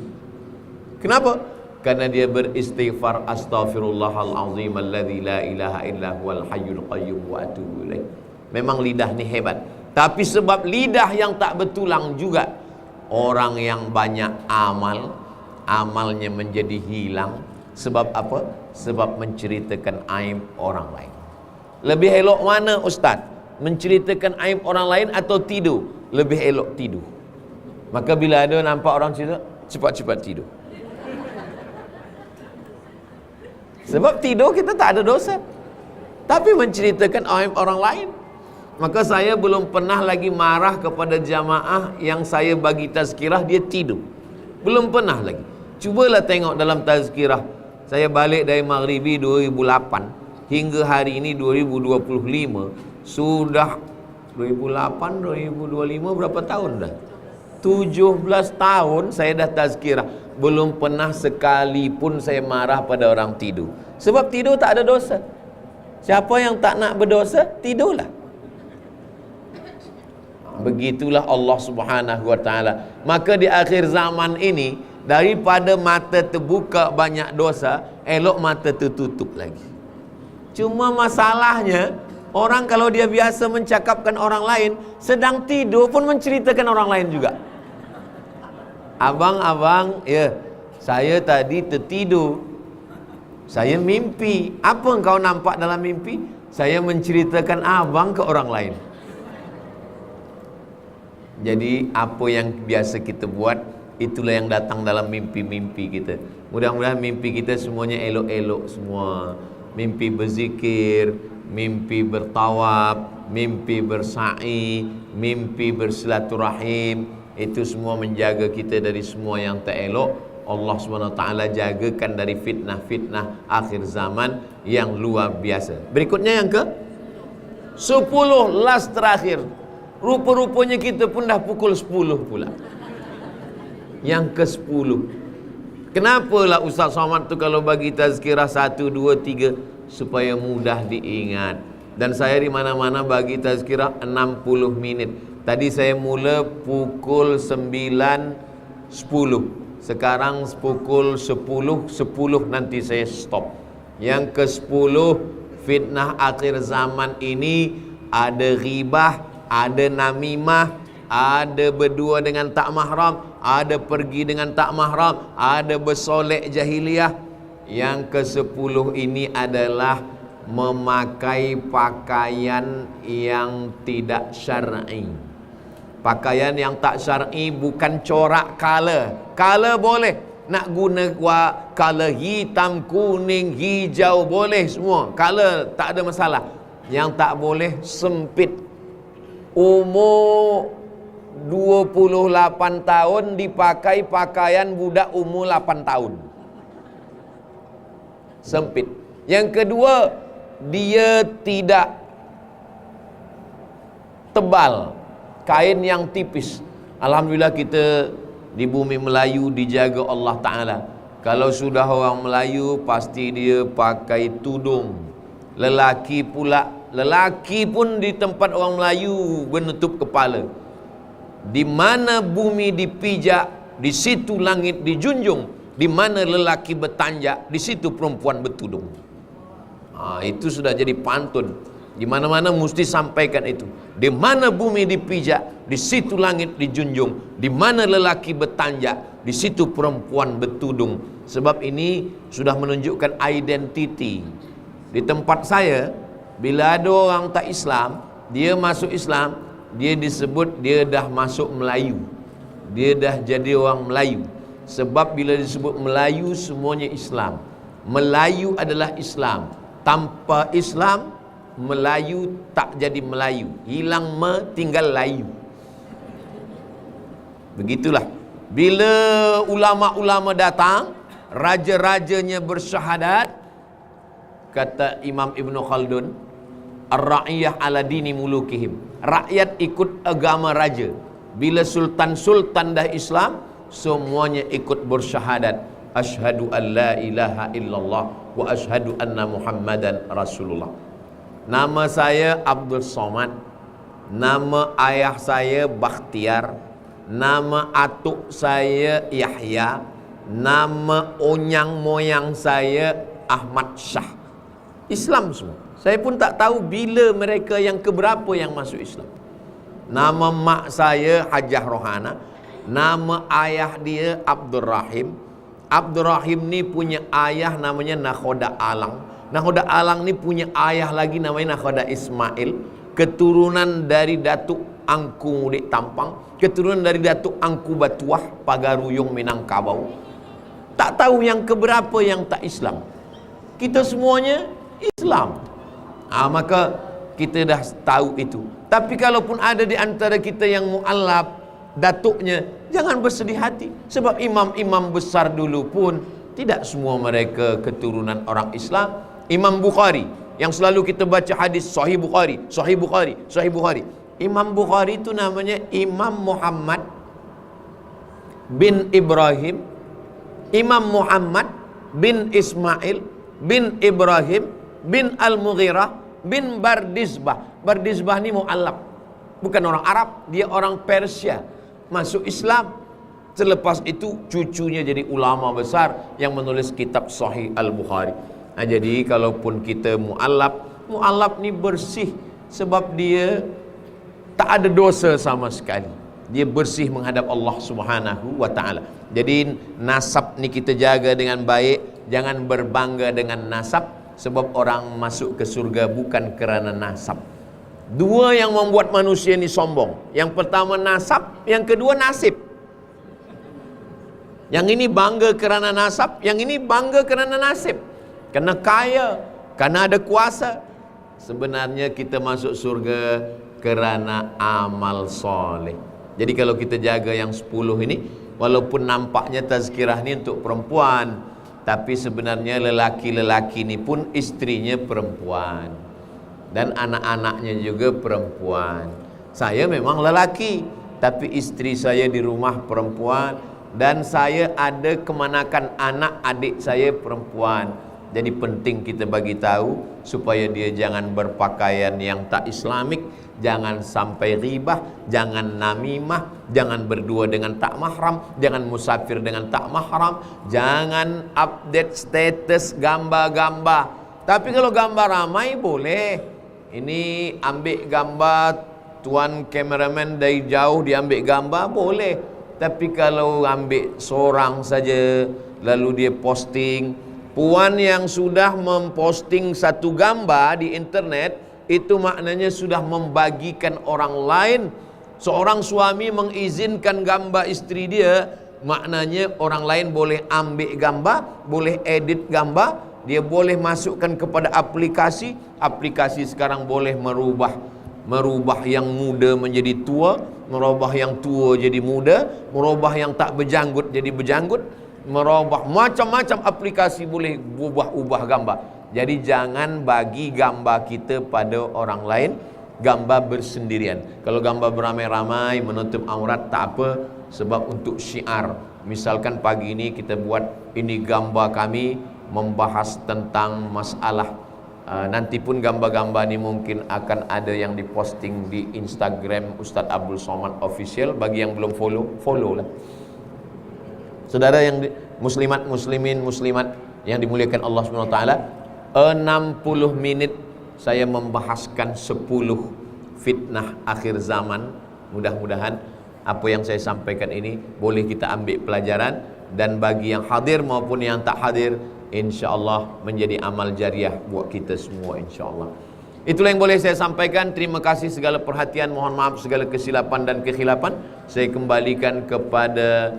A: Kenapa? Karena dia beristighfar, astaghfirullahalazim alladzi la ilaha illa huwal hayyul qayyum wa atubu ilaih. Memang lidah ni hebat. Tapi sebab lidah yang tak bertulang juga, orang yang banyak amal, amalnya menjadi hilang. Sebab apa? Sebab menceritakan aib orang lain. Lebih elok mana ustaz? Menceritakan aib orang lain atau tidur? Lebih elok tidur. Maka bila ada nampak orang cerita, cepat-cepat tidur. Sebab tidur kita tak ada dosa. Tapi menceritakan aib orang lain, maka saya belum pernah lagi marah kepada jamaah yang saya bagi tazkirah dia tidur. Belum pernah lagi. Cubalah tengok dalam tazkirah. Saya balik dari Maghribi 2008 hingga hari ini 2025. Sudah 2008, 2025 berapa tahun dah? 17 tahun saya dah tazkirah. Belum pernah sekalipun saya marah pada orang tidur. Sebab tidur tak ada dosa. Siapa yang tak nak berdosa, tidurlah. Begitulah Allah Subhanahu wa taala. Maka di akhir zaman ini, daripada mata terbuka banyak dosa, elok mata tertutup lagi. Cuma masalahnya, orang kalau dia biasa mencakapkan orang lain, sedang tidur pun menceritakan orang lain juga. Abang, ya, saya tadi tertidur. Saya mimpi. Apa engkau nampak dalam mimpi? Saya menceritakan abang ke orang lain. Jadi apa yang biasa kita buat, itulah yang datang dalam mimpi-mimpi kita. Mudah-mudahan mimpi kita semuanya elok-elok semua. Mimpi berzikir, mimpi bertawab, mimpi bersa'i, mimpi bersilaturahim. Itu semua menjaga kita dari semua yang tak elok. Allah SWT jagakan dari fitnah-fitnah akhir zaman yang luar biasa. Berikutnya yang ke 10, last terakhir. Rupa-rupanya kita pun dah pukul 10 pula. Yang ke 10. Kenapalah Ustaz Somad tu kalau bagi tazkirah 1, 2, 3 supaya mudah diingat. Dan saya di mana-mana bagi tazkirah 60 menit. Tadi saya mula pukul 9.10. Sekarang pukul 10.10 nanti saya stop. Yang ke-10, fitnah akhir zaman ini ada ghibah, ada namimah, ada berdua dengan tak mahram, ada pergi dengan tak mahram, ada bersolek jahiliyah. Yang ke-10 ini adalah memakai pakaian yang tidak syar'i. Pakaian yang tak syar'i bukan corak color. Color boleh, nak guna color hitam, kuning, hijau boleh semua. Color tak ada masalah. Yang tak boleh sempit. Umur 28 tahun dipakai pakaian budak umur 8 tahun. Sempit. Yang kedua, dia tidak tebal, kain yang tipis. Alhamdulillah kita di bumi Melayu dijaga Allah Ta'ala. Kalau sudah orang Melayu pasti dia pakai tudung. Lelaki pula, lelaki pun di tempat orang Melayu menutup kepala. Di mana bumi dipijak, di situ langit dijunjung. Di mana lelaki bertanjak, di situ perempuan bertudung. Itu sudah jadi pantun. Di mana-mana mesti sampaikan itu. Di mana bumi dipijak, di situ langit dijunjung. Di mana lelaki bertanjak, di situ perempuan bertudung. Sebab ini sudah menunjukkan identiti. Di tempat saya, bila ada orang tak Islam, dia masuk Islam, dia disebut dia dah masuk Melayu. Dia dah jadi orang Melayu. Sebab bila disebut Melayu, semuanya Islam. Melayu adalah Islam. Tanpa Islam, Melayu tak jadi Melayu. Hilang tinggal layu. Begitulah. Bila ulama-ulama datang, raja-rajanya bersyahadat, kata Imam Ibn Khaldun, ar-ra'iyah ala dini mulukihim. Rakyat ikut agama raja. Bila sultan-sultan dah Islam, semuanya ikut bersyahadat. Asyhadu an la ilaha illallah wa asyhadu anna Muhammadan Rasulullah. Nama saya Abdul Somad. Nama ayah saya Bakhtiar. Nama atuk saya Yahya. Nama onyang moyang saya Ahmad Shah. Islam semua. Saya pun tak tahu bila mereka yang keberapa yang masuk Islam. Nama mak saya Hajah Rohana. Nama ayah dia Abdul Rahim. Abdul Rahim ni punya ayah namanya Nakhoda Alang. Nakhoda Alang ni punya ayah lagi namanya Nakhoda Ismail. Keturunan dari Datuk Angku Mudik Tampang. Keturunan dari Datuk Angku Batuah Pagaruyung Minangkabau. Tak tahu yang keberapa yang tak Islam. Kita semuanya Islam. Maka kita dah tahu itu. Tapi kalaupun ada di antara kita yang mu'allab, datuknya, jangan bersedih hati. Sebab imam-imam besar dulu pun tidak semua mereka keturunan orang Islam. Imam Bukhari yang selalu kita baca hadis Sahih Bukhari, Sahih Bukhari, Sahih Bukhari. Imam Bukhari itu namanya Imam Muhammad bin Ibrahim, Imam Muhammad bin Ismail bin Ibrahim bin Al-Mughirah bin Bardizbah. Bardizbah ni mu'allab, bukan orang Arab, dia orang Persia. Masuk Islam. Selepas itu cucunya jadi ulama besar yang menulis kitab Sahih Al-Bukhari. Jadi kalaupun kita mu'allab ni bersih sebab dia tak ada dosa sama sekali. Dia bersih menghadap Allah Subhanahu wa ta'ala. Jadi nasab ni kita jaga dengan baik. Jangan berbangga dengan nasab. Sebab orang masuk ke surga bukan kerana nasab. Dua yang membuat manusia ni sombong. Yang pertama nasab, yang kedua nasib. Yang ini bangga kerana nasab, yang ini bangga kerana nasib. Kerana kaya, kerana ada kuasa. Sebenarnya kita masuk surga kerana amal soleh. Jadi kalau kita jaga yang 10 ini, walaupun nampaknya tazkirah ni untuk perempuan, tapi sebenarnya lelaki-lelaki ni pun istrinya perempuan. Dan anak-anaknya juga perempuan. Saya memang lelaki, tapi istri saya di rumah perempuan. Dan saya ada kemanakan anak adik saya perempuan. Jadi penting kita bagi tahu supaya dia jangan berpakaian yang tak islamik, jangan sampai ribah, jangan namimah, jangan berdua dengan tak mahram, jangan musafir dengan tak mahram, jangan update status gambar-gambar. Tapi kalau gambar ramai boleh. Ini ambil gambar, tuan kameramen dari jauh diambil gambar boleh. Tapi kalau ambil seorang saja lalu dia posting, puan yang sudah memposting satu gambar di internet itu maknanya sudah membagikan orang lain. Seorang suami mengizinkan gambar istri dia, maknanya orang lain boleh ambil gambar, boleh edit gambar, dia boleh masukkan kepada aplikasi. Aplikasi sekarang boleh merubah yang muda menjadi tua, merubah yang tua jadi muda, merubah yang tak berjanggut jadi berjanggut, merubah macam-macam aplikasi boleh ubah gambar. Jadi jangan bagi gambar kita pada orang lain, gambar bersendirian. Kalau gambar beramai-ramai menutup aurat tak apa, sebab untuk syiar. Misalkan pagi ini kita buat ini gambar kami membahas tentang masalah nanti pun gambar-gambar ini mungkin akan ada yang diposting di Instagram Ustaz Abdul Somad Official. Bagi yang belum follow lah. Saudara yang muslimat, muslimin, muslimat yang dimuliakan Allah Subhanahu wa taala, 60 minit saya membahaskan 10 fitnah akhir zaman. Mudah-mudahan apa yang saya sampaikan ini boleh kita ambil pelajaran, dan bagi yang hadir maupun yang tak hadir, insya-Allah menjadi amal jariah buat kita semua, insya-Allah. Itulah yang boleh saya sampaikan. Terima kasih segala perhatian, mohon maaf segala kesilapan dan kekhilapan. Saya kembalikan kepada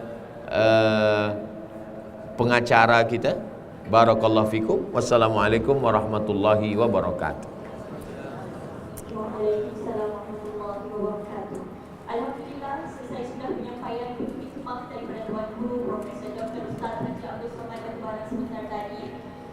A: pengacara kita. Barakallahu fikum. Wassalamualaikum warahmatullahi wabarakatuh.
B: Waalaikumsalam warahmatullahi wabarakatuh. Alhamdulillah, selesai sudah penyampaian begitu maaf daripada Tuan Guru Profesor Dr. Ustaz Haji Abdul Somad Al-Barat sebentar tadi.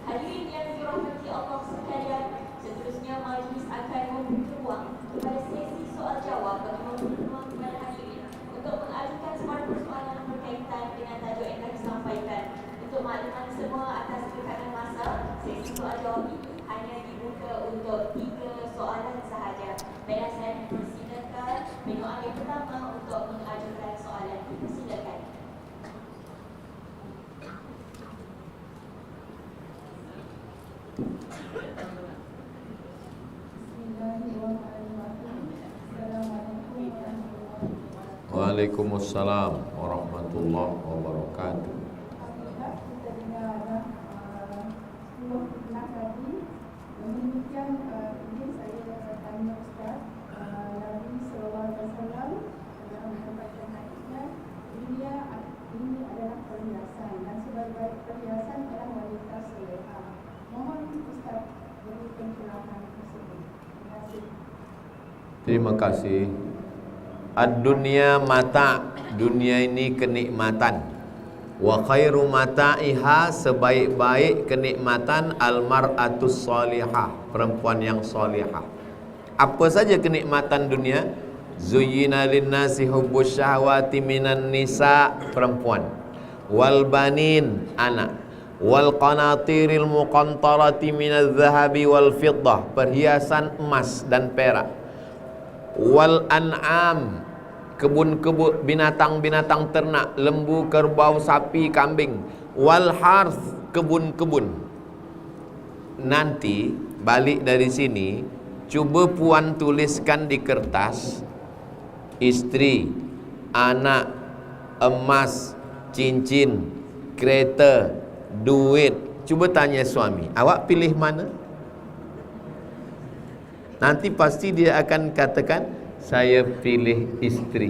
B: Hadirin yang dirahmati Allah sekalian, seterusnya majlis akan membuka ruang kepada sesi soal jawab bagi memberi ruang kepada hadirin untuk mengajukan semua persoalan berkaitan dengan tajuk yang kami sampaikan. Untuk makluman semua atas tekanan masa, sesi soal jawab itu hanya dibuka untuk 3 soalan sahaja. Baiklah, saya mempersilakan menu yang pertama untuk mengajukan soalan. Silakan.
A: Waalaikumsalam warahmatullahi wabarakatuh.
C: Kita dengar 10 fitnah tadi. Demikian ini saya tanya Ustaz, Nabi SAW dalam menyampaikan hadisnya, dunia ini adalah perhiasan dan sebaik-baik perhiasan adalah wanita soleha. Mohon Ustaz beri pencerahan tersebut. Terima kasih.
A: Terima kasih. Ad-dunya mata, dunia ini kenikmatan. Wa khairu mata'iha, sebaik-baik kenikmatan al-mar'atus salihah, perempuan yang salihah. Apa saja kenikmatan dunia? Zuyyina lin-nasi hubbus syahawati minan nisa, perempuan. Wal banin, anak. Wal qanatiril muqantarati minadh dhahabi wal fiddah, perhiasan emas dan perak. Wal an'am, kebun-kebun, binatang-binatang ternak, lembu, kerbau, sapi, kambing. Wal harth, kebun-kebun. Nanti balik dari sini, cuba puan tuliskan di kertas, istri, anak, emas, cincin, kereta, duit. Cuba tanya suami, awak pilih mana? Nanti pasti dia akan katakan, saya pilih istri.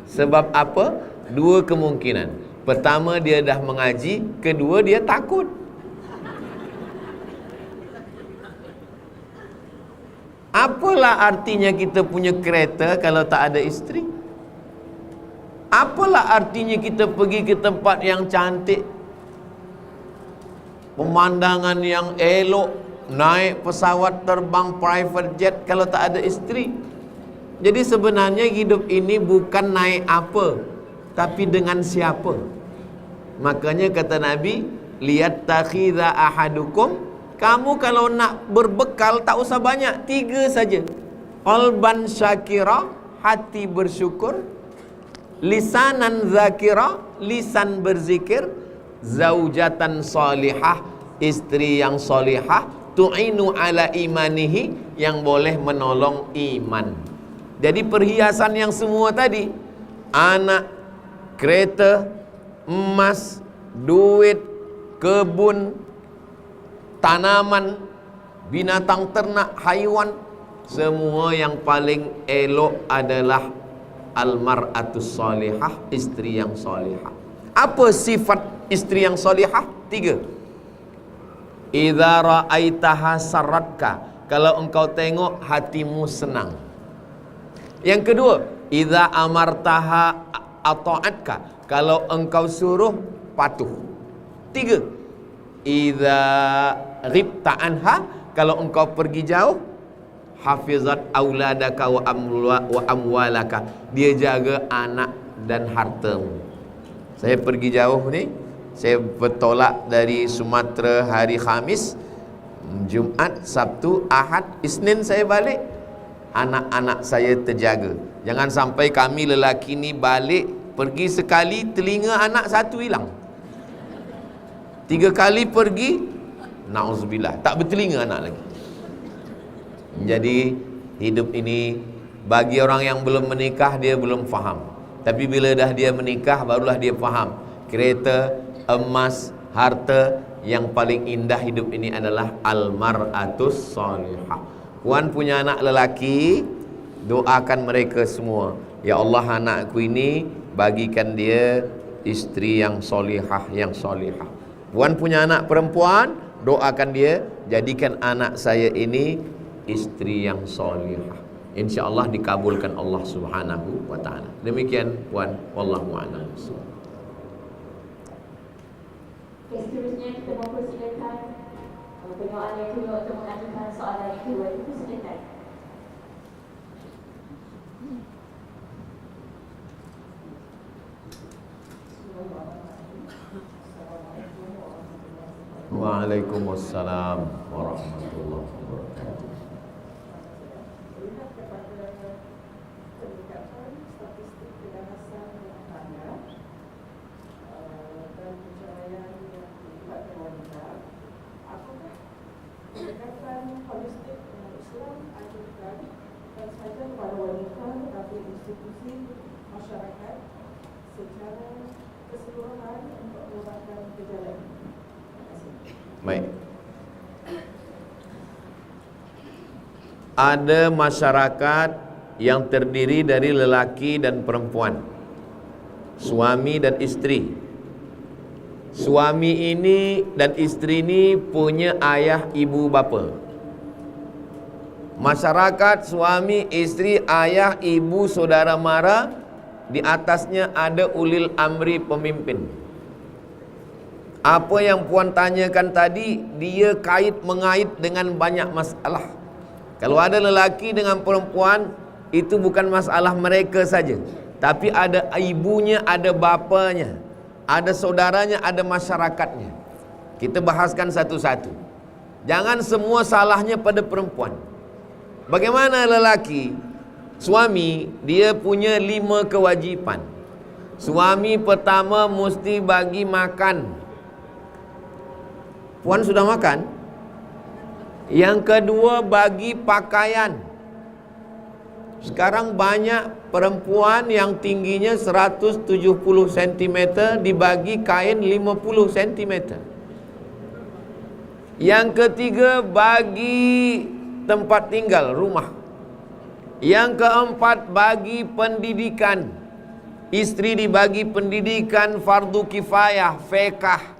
A: Sebab apa? 2 kemungkinan. Pertama, dia dah mengaji. Kedua, dia takut. Apalah artinya kita punya kereta kalau tak ada istri? Apalah artinya kita pergi ke tempat yang cantik, pemandangan yang elok, naik pesawat terbang private jet kalau tak ada istri? Jadi sebenarnya hidup ini bukan naik apa, tapi dengan siapa. Makanya kata Nabi, liyattakhidha ahadukum Kamu kalau nak berbekal tak usah banyak, 3 saja. Qalban syakira, hati bersyukur. Lisanan zakira, lisan berzikir. Zaujatan salihah, istri yang salihah. Tu'inu ala imanihi, yang boleh menolong iman. Jadi perhiasan yang semua tadi, anak, kereta, emas, duit, kebun, tanaman, binatang ternak, haiwan, semua yang paling elok adalah almar'atus salihah, istri yang salihah. Apa sifat istri yang salihah? 3. Idza ra'aitaha sarratka, kalau engkau tengok hatimu senang. Yang kedua, idza amartaha ata'atka, kalau engkau suruh patuh. 3. Idza ghibta anha, kalau engkau pergi jauh, hafizat auladaka wa amwalaka, dia jaga anak dan hartamu. Saya pergi jauh ni, saya bertolak dari Sumatera hari Khamis, Jumaat, Sabtu, Ahad, Isnin saya balik. Anak-anak saya terjaga. Jangan sampai kami lelaki ni balik, pergi sekali, telinga anak satu hilang. 3 kali pergi, na'udzubillah, tak bertelinga anak lagi. Jadi hidup ini bagi orang yang belum menikah, dia belum faham. Tapi bila dah dia menikah, barulah dia faham. Kereta, emas, harta, yang paling indah hidup ini adalah almar'atus salihah. Puan punya anak lelaki, doakan mereka semua. Ya Allah, anakku ini bagikan dia istri yang solihah, yang solihah. Puan punya anak perempuan, doakan dia, jadikan anak saya ini istri yang solihah. InsyaAllah dikabulkan Allah subhanahu wa ta'ala. Demikian puan, wallahu a'lam.
B: Seterusnya kita mempersilakan penyoalan yang kedua untuk mengajukan soalan yang kedua. Itu silakan.
A: Waalaikumsalam warahmatullahi wabarakatuh.
C: Melihat kepada peningkatan statistik keganasan rumah tangga dan perceraian yang melibatkan wanita, apakah pendekatan holistik dengan Islam anjurkan bukan sahaja kepada wanita tetapi institusi masyarakat secara keseluruhan untuk mengubahkan gejala ini?
A: Baik. Ada masyarakat yang terdiri dari lelaki dan perempuan, suami dan istri. Suami ini dan istri ini punya ayah, ibu, bapa. Masyarakat suami, istri, ayah, ibu, saudara mara, di atasnya ada ulil amri, pemimpin. Apa yang puan tanyakan tadi, dia mengait dengan banyak masalah. Kalau ada lelaki dengan perempuan, itu bukan masalah mereka saja, tapi ada ibunya, ada bapanya, ada saudaranya, ada masyarakatnya. Kita bahaskan satu-satu. Jangan semua salahnya pada perempuan. Bagaimana lelaki? Suami, dia punya 5 kewajipan. Suami pertama mesti bagi makan. Puan sudah makan? Yang kedua, bagi pakaian. Sekarang banyak perempuan yang tingginya 170 cm dibagi kain 50 cm. Yang ketiga, bagi tempat tinggal, rumah. Yang keempat, bagi pendidikan. Istri dibagi pendidikan fardu kifayah, fiqh,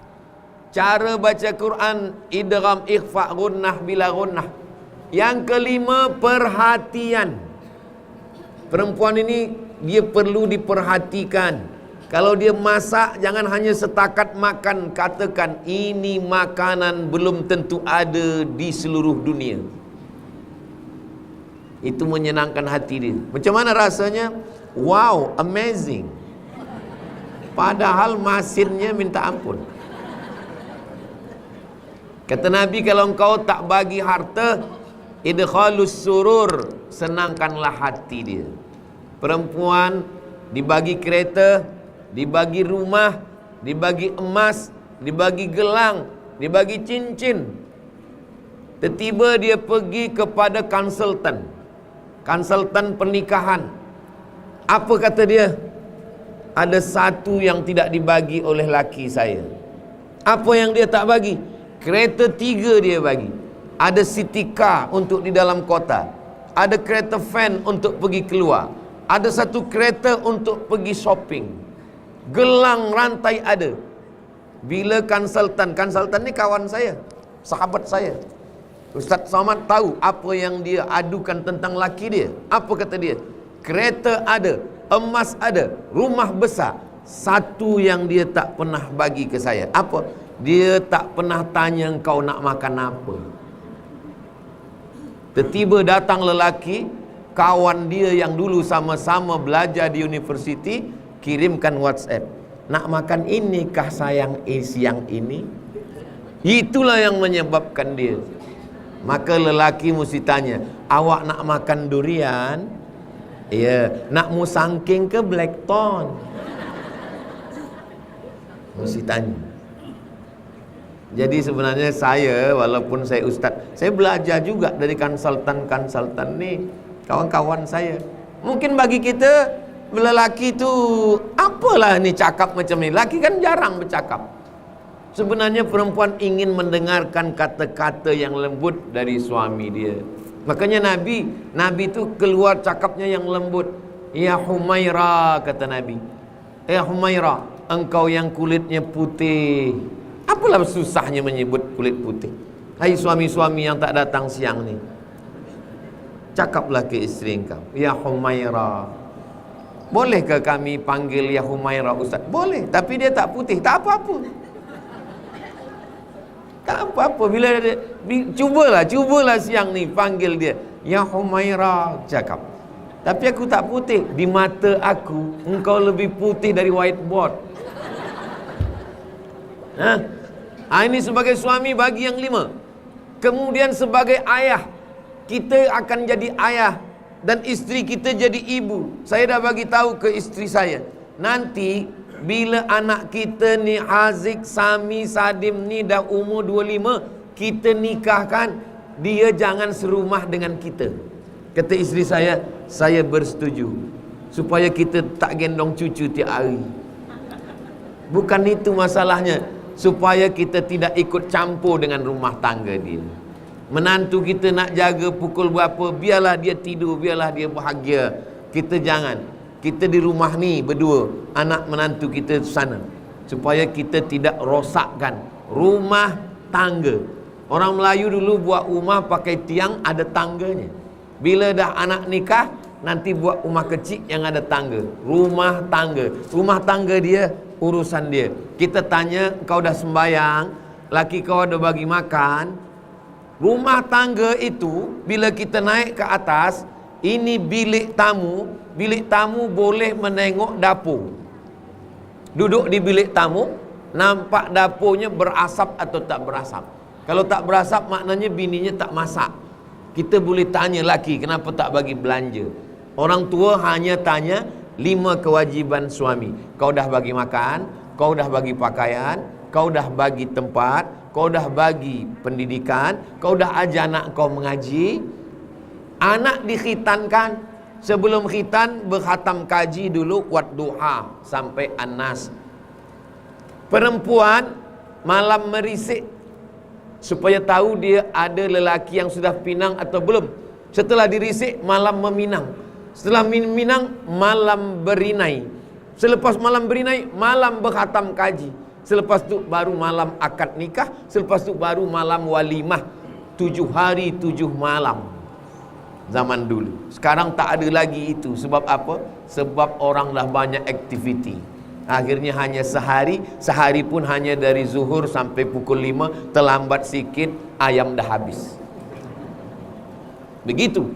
A: cara baca Quran, idgham, ikhfa, gunnah bila gunnah. Yang kelima, perhatian. Perempuan ini dia perlu diperhatikan. Kalau dia masak, jangan hanya setakat makan. Katakan, ini makanan belum tentu ada di seluruh dunia. Itu menyenangkan hati dia. Macam mana rasanya? Wow, amazing. Padahal masinnya minta ampun. Kata Nabi, kalau engkau tak bagi harta, idkhalus surur, senangkanlah hati dia. Perempuan dibagi kereta, dibagi rumah, dibagi emas, dibagi gelang, dibagi cincin. Tiba-tiba dia pergi kepada konsultan pernikahan. Apa kata dia? Ada satu yang tidak dibagi oleh laki saya. Apa yang dia tak bagi? Kereta 3 dia bagi. Ada city car untuk di dalam kota, ada kereta van untuk pergi keluar, ada satu kereta untuk pergi shopping, gelang rantai ada. Bila konsultan ni kawan saya, sahabat saya, Ustaz Somad tahu apa yang dia adukan tentang laki dia. Apa kata dia? Kereta ada, emas ada, rumah besar. Satu yang dia tak pernah bagi ke saya. Apa? Dia tak pernah tanya engkau nak makan apa. Tiba-tiba datang lelaki, kawan dia yang dulu sama-sama belajar di universiti, kirimkan WhatsApp, nak makan ini kah sayang siang ini? Itulah yang menyebabkan dia. Maka lelaki mesti tanya, awak nak makan durian? Ya. Nak musangking ke blackthorn? Mesti tanya. Jadi sebenarnya saya, walaupun saya ustaz, saya belajar juga dari konsultan ni, kawan-kawan saya. Mungkin bagi kita, lelaki tu apalah ni cakap macam ni. Laki kan jarang bercakap. Sebenarnya perempuan ingin mendengarkan kata-kata yang lembut dari suami dia. Makanya Nabi tu keluar cakapnya yang lembut. Ya Humaira, kata Nabi. Ya Humaira, engkau yang kulitnya putih. Apalah susahnya menyebut kulit putih? Hai suami-suami yang tak datang siang ni, cakaplah ke isteri engkau, ya Humaira. Bolehkah kami panggil ya Humaira Ustaz? Boleh, tapi dia tak putih, tak apa-apa. Tak apa-apa. Bila dia, cubalah siang ni panggil dia, ya Humaira, cakap. Tapi aku tak putih. Di mata aku, engkau lebih putih dari whiteboard. Ini sebagai suami bagi yang 5. Kemudian sebagai ayah, kita akan jadi ayah dan isteri kita jadi ibu. Saya dah bagi tahu ke isteri saya, nanti bila anak kita ni Haziq, Sami, Sadim ni dah umur 25, kita nikahkan, dia jangan serumah dengan kita. Kata isteri saya bersetuju, supaya kita tak gendong cucu tiap hari. Bukan itu masalahnya, supaya kita tidak ikut campur dengan rumah tangga dia. Menantu kita nak jaga pukul berapa, biarlah dia tidur, biarlah dia bahagia. Kita jangan. Kita di rumah ni berdua, anak menantu kita sana, supaya kita tidak rosakkan rumah tangga. Orang Melayu dulu buat rumah pakai tiang ada tangganya. Bila dah anak nikah, nanti buat rumah kecil yang ada tangga. Rumah tangga dia, urusan dia. Kita tanya, kau dah sembayang, laki kau ada bagi makan. Rumah tangga itu, bila kita naik ke atas, ini bilik tamu. Bilik tamu boleh menengok dapur. Duduk di bilik tamu, nampak dapurnya berasap atau tak berasap. Kalau tak berasap, maknanya bininya tak masak. Kita boleh tanya laki, kenapa tak bagi belanja? Orang tua hanya tanya 5 kewajiban suami. Kau dah bagi makan, kau dah bagi pakaian, kau dah bagi tempat, kau dah bagi pendidikan, kau dah ajar anak kau mengaji. Anak dikhitankan, sebelum khitan berkhatam kaji dulu Wat Duha sampai An-Nas. Perempuan malam merisik supaya tahu dia ada lelaki yang sudah pinang atau belum. Setelah dirisik, malam meminang. Setelah minang, malam berinai. Selepas malam berinai, malam berkhatam kaji. Selepas tu baru malam akad nikah. Selepas tu baru malam walimah. 7 hari 7 malam. Zaman dulu. Sekarang tak ada lagi itu. Sebab apa? Sebab orang dah banyak aktiviti. Akhirnya hanya sehari pun hanya dari zuhur sampai pukul 5. Terlambat sikit, ayam dah habis. Begitu.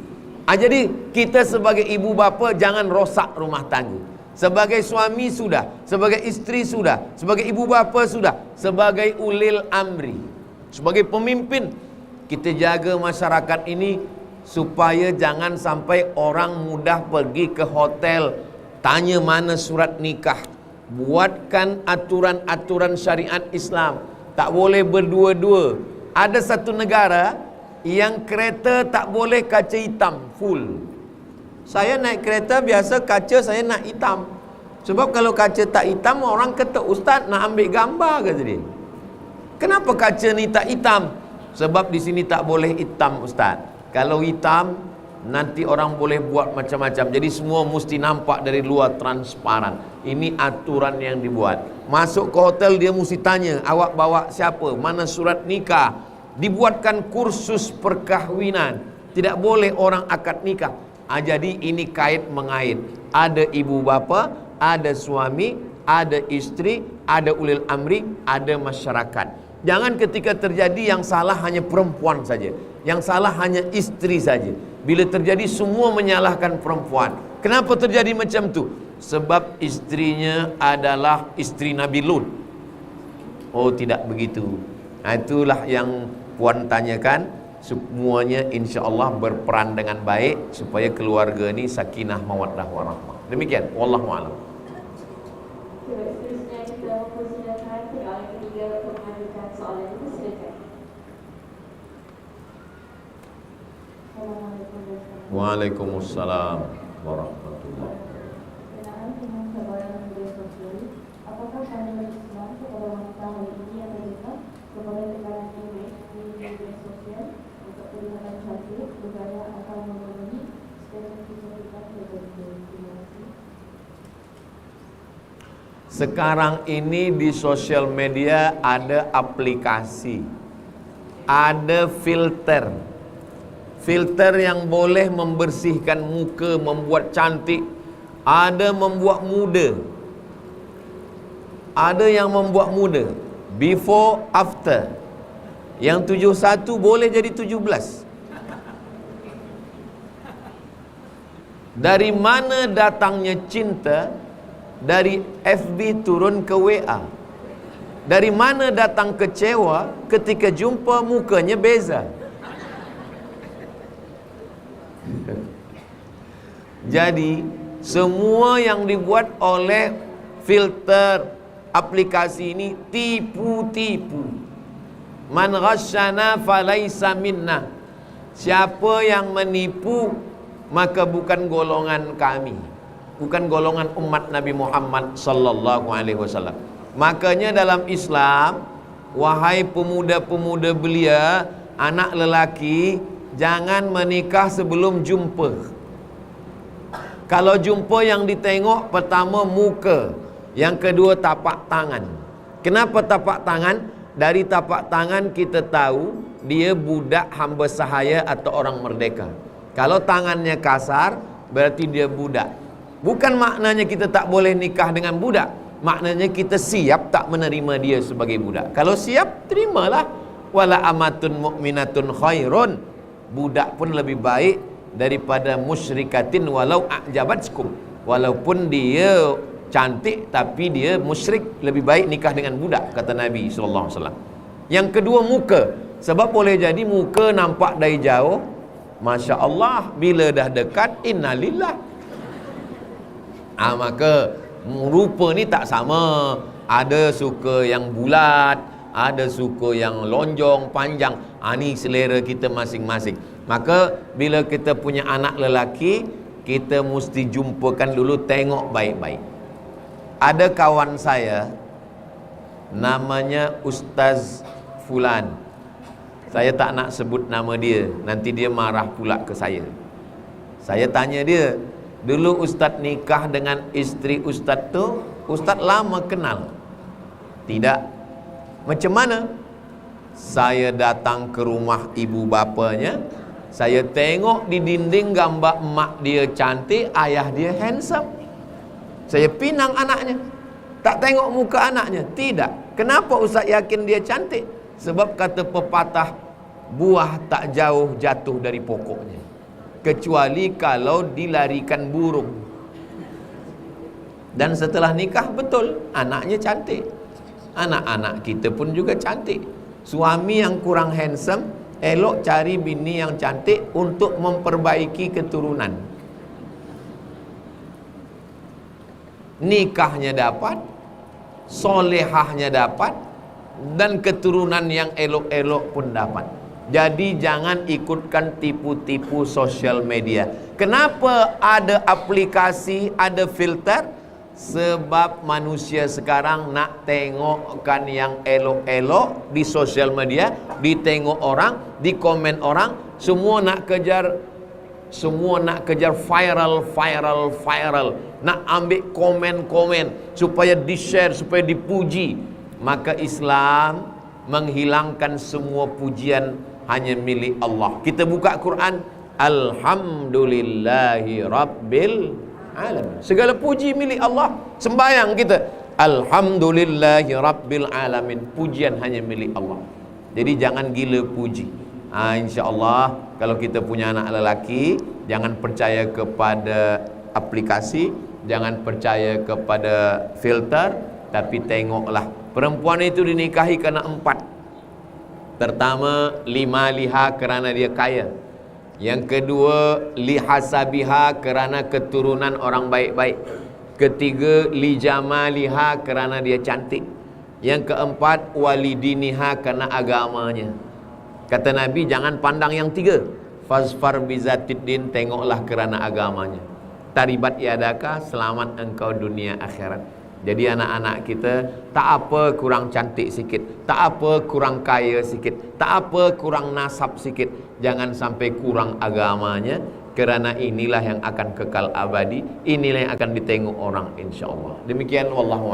A: Jadi kita sebagai ibu bapa jangan rosak rumah tangga. Sebagai suami sudah, sebagai isteri sudah, sebagai ibu bapa sudah, sebagai ulil amri. Sebagai pemimpin, kita jaga masyarakat ini supaya jangan sampai orang mudah pergi ke hotel tanya mana surat nikah. Buatkan aturan-aturan syariat Islam. Tak boleh berdua-dua. Ada satu negara yang kereta tak boleh kaca hitam full. Saya naik kereta biasa kaca saya nak hitam. Sebab kalau kaca tak hitam, orang kata, "Ustaz nak ambil gambar," kata dia. Kenapa kaca ni tak hitam? Sebab di sini tak boleh hitam, Ustaz. Kalau hitam, nanti orang boleh buat macam-macam. Jadi semua mesti nampak dari luar, transparan. Ini aturan yang dibuat. Masuk ke hotel dia mesti tanya, "Awak bawa siapa? Mana surat nikah?" Dibuatkan kursus perkahwinan. Tidak boleh orang akad nikah. Jadi ini kait mengait. Ada ibu bapa, ada suami, ada isteri, ada ulil amri, ada masyarakat. Jangan ketika terjadi yang salah hanya perempuan saja, yang salah hanya isteri saja. Bila terjadi semua menyalahkan perempuan. Kenapa terjadi macam tu? Sebab istrinya adalah isteri Nabi Lut. Oh, tidak begitu. Itulah yang puan tanyakan. Semuanya insya-Allah berperan dengan baik supaya keluarga ni sakinah mawaddah warahmah. Demikian, wallahu a'lam.
B: Seterusnya kita mempersilakan penyoalan yang ketiga untuk mengajukan soalan itu. Silakan. Assalamualaikum warahmatullahi wabarakatuh.
A: Waalaikumsalam warahmatullahi
C: Berkenaan dengan cabaran media sosial, apakah pandangan Islam kepada wanita hari ini yang terlibat kepada tekanan imej di media sosial untuk kelihatan cantik, bergaya atau memenuhi standar kecantikan tertentu? Terima kasih.
A: Sekarang ini di sosial media ada aplikasi, ada filter yang boleh membersihkan muka, membuat cantik, ada membuat muda, ada yang membuat muda, before after. Yang 71 boleh jadi 17. Dari mana datangnya cinta? Dari FB turun ke WA. Dari mana datang kecewa ketika jumpa mukanya beza? Jadi semua yang dibuat oleh filter aplikasi ini tipu-tipu. Man ghasyana falaisa minna. Siapa yang menipu maka bukan golongan kami, bukan golongan umat Nabi Muhammad sallallahu alaihi wasallam. Makanya dalam Islam, wahai pemuda-pemuda belia, anak lelaki, jangan menikah sebelum jumpa. Kalau jumpa yang ditengok pertama muka, yang kedua tapak tangan. Kenapa tapak tangan? Dari tapak tangan kita tahu dia budak hamba sahaya atau orang merdeka. Kalau tangannya kasar, berarti dia budak. Bukan maknanya kita tak boleh nikah dengan budak, maknanya kita siap tak menerima dia sebagai budak. Kalau siap, terimalah. Wala amatun mu'minatun khairun. Budak pun lebih baik daripada musyrikatin walau a'jabatkum. Walaupun dia cantik tapi dia musyrik, lebih baik nikah dengan budak, kata Nabi sallallahu alaihi wasallam. Yang kedua muka, sebab boleh jadi muka nampak dari jauh, Masya Allah, bila dah dekat, innalillah. Maka rupa ni tak sama. Ada suka yang bulat, ada suka yang lonjong, panjang. Ni selera kita masing-masing. Maka bila kita punya anak lelaki, kita mesti jumpakan dulu, tengok baik-baik. Ada kawan saya namanya Ustaz Fulan. Saya tak nak sebut nama dia, nanti dia marah pula ke saya. Saya tanya dia, dulu Ustaz nikah dengan isteri Ustaz tu, Ustaz lama kenal? Tidak. Macam mana? Saya datang ke rumah ibu bapanya, saya tengok di dinding gambar mak dia cantik, ayah dia handsome. Saya pinang anaknya. Tak tengok muka anaknya. Tidak. Kenapa Ustaz yakin dia cantik? Sebab kata pepatah, buah tak jauh jatuh dari pokoknya, kecuali kalau dilarikan burung. Dan setelah nikah, betul, anaknya cantik. Anak-anak kita pun juga cantik. Suami yang kurang handsome, elok cari bini yang cantik untuk memperbaiki keturunan. Nikahnya dapat, solehahnya dapat, dan keturunan yang elok-elok pun dapat. Jadi jangan ikutkan tipu-tipu sosial media. Kenapa ada aplikasi, ada filter? Sebab manusia sekarang nak tengokkan yang elok-elok di sosial media, ditengok orang, di komen orang, semua nak kejar viral, nak ambil komen-komen supaya di-share, supaya dipuji. Maka Islam menghilangkan semua pujian hanya milik Allah. Kita buka Quran, alhamdulillahi rabbil alamin. Segala puji milik Allah. Sembayang kita, alhamdulillahi rabbil alamin. Pujian hanya milik Allah. Jadi jangan gila puji. InsyaAllah kalau kita punya anak lelaki, jangan percaya kepada aplikasi, jangan percaya kepada filter, tapi tengoklah. Perempuan itu dinikahi kerana 4. Pertama, liha kerana dia kaya. Yang kedua, lihasabiha kerana keturunan orang baik-baik. Ketiga, lijamaliha kerana dia cantik. Yang keempat, walidiniha kerana agamanya. Kata Nabi, jangan pandang yang 3. Fazfar bizatiddin, tengoklah kerana agamanya. Taribat yadaka, selamat engkau dunia akhirat. Jadi anak-anak kita, tak apa kurang cantik sikit, tak apa kurang kaya sikit, tak apa kurang nasab sikit, jangan sampai kurang agamanya, kerana inilah yang akan kekal abadi, inilah yang akan ditengok orang insya-Allah. Demikian, wallahu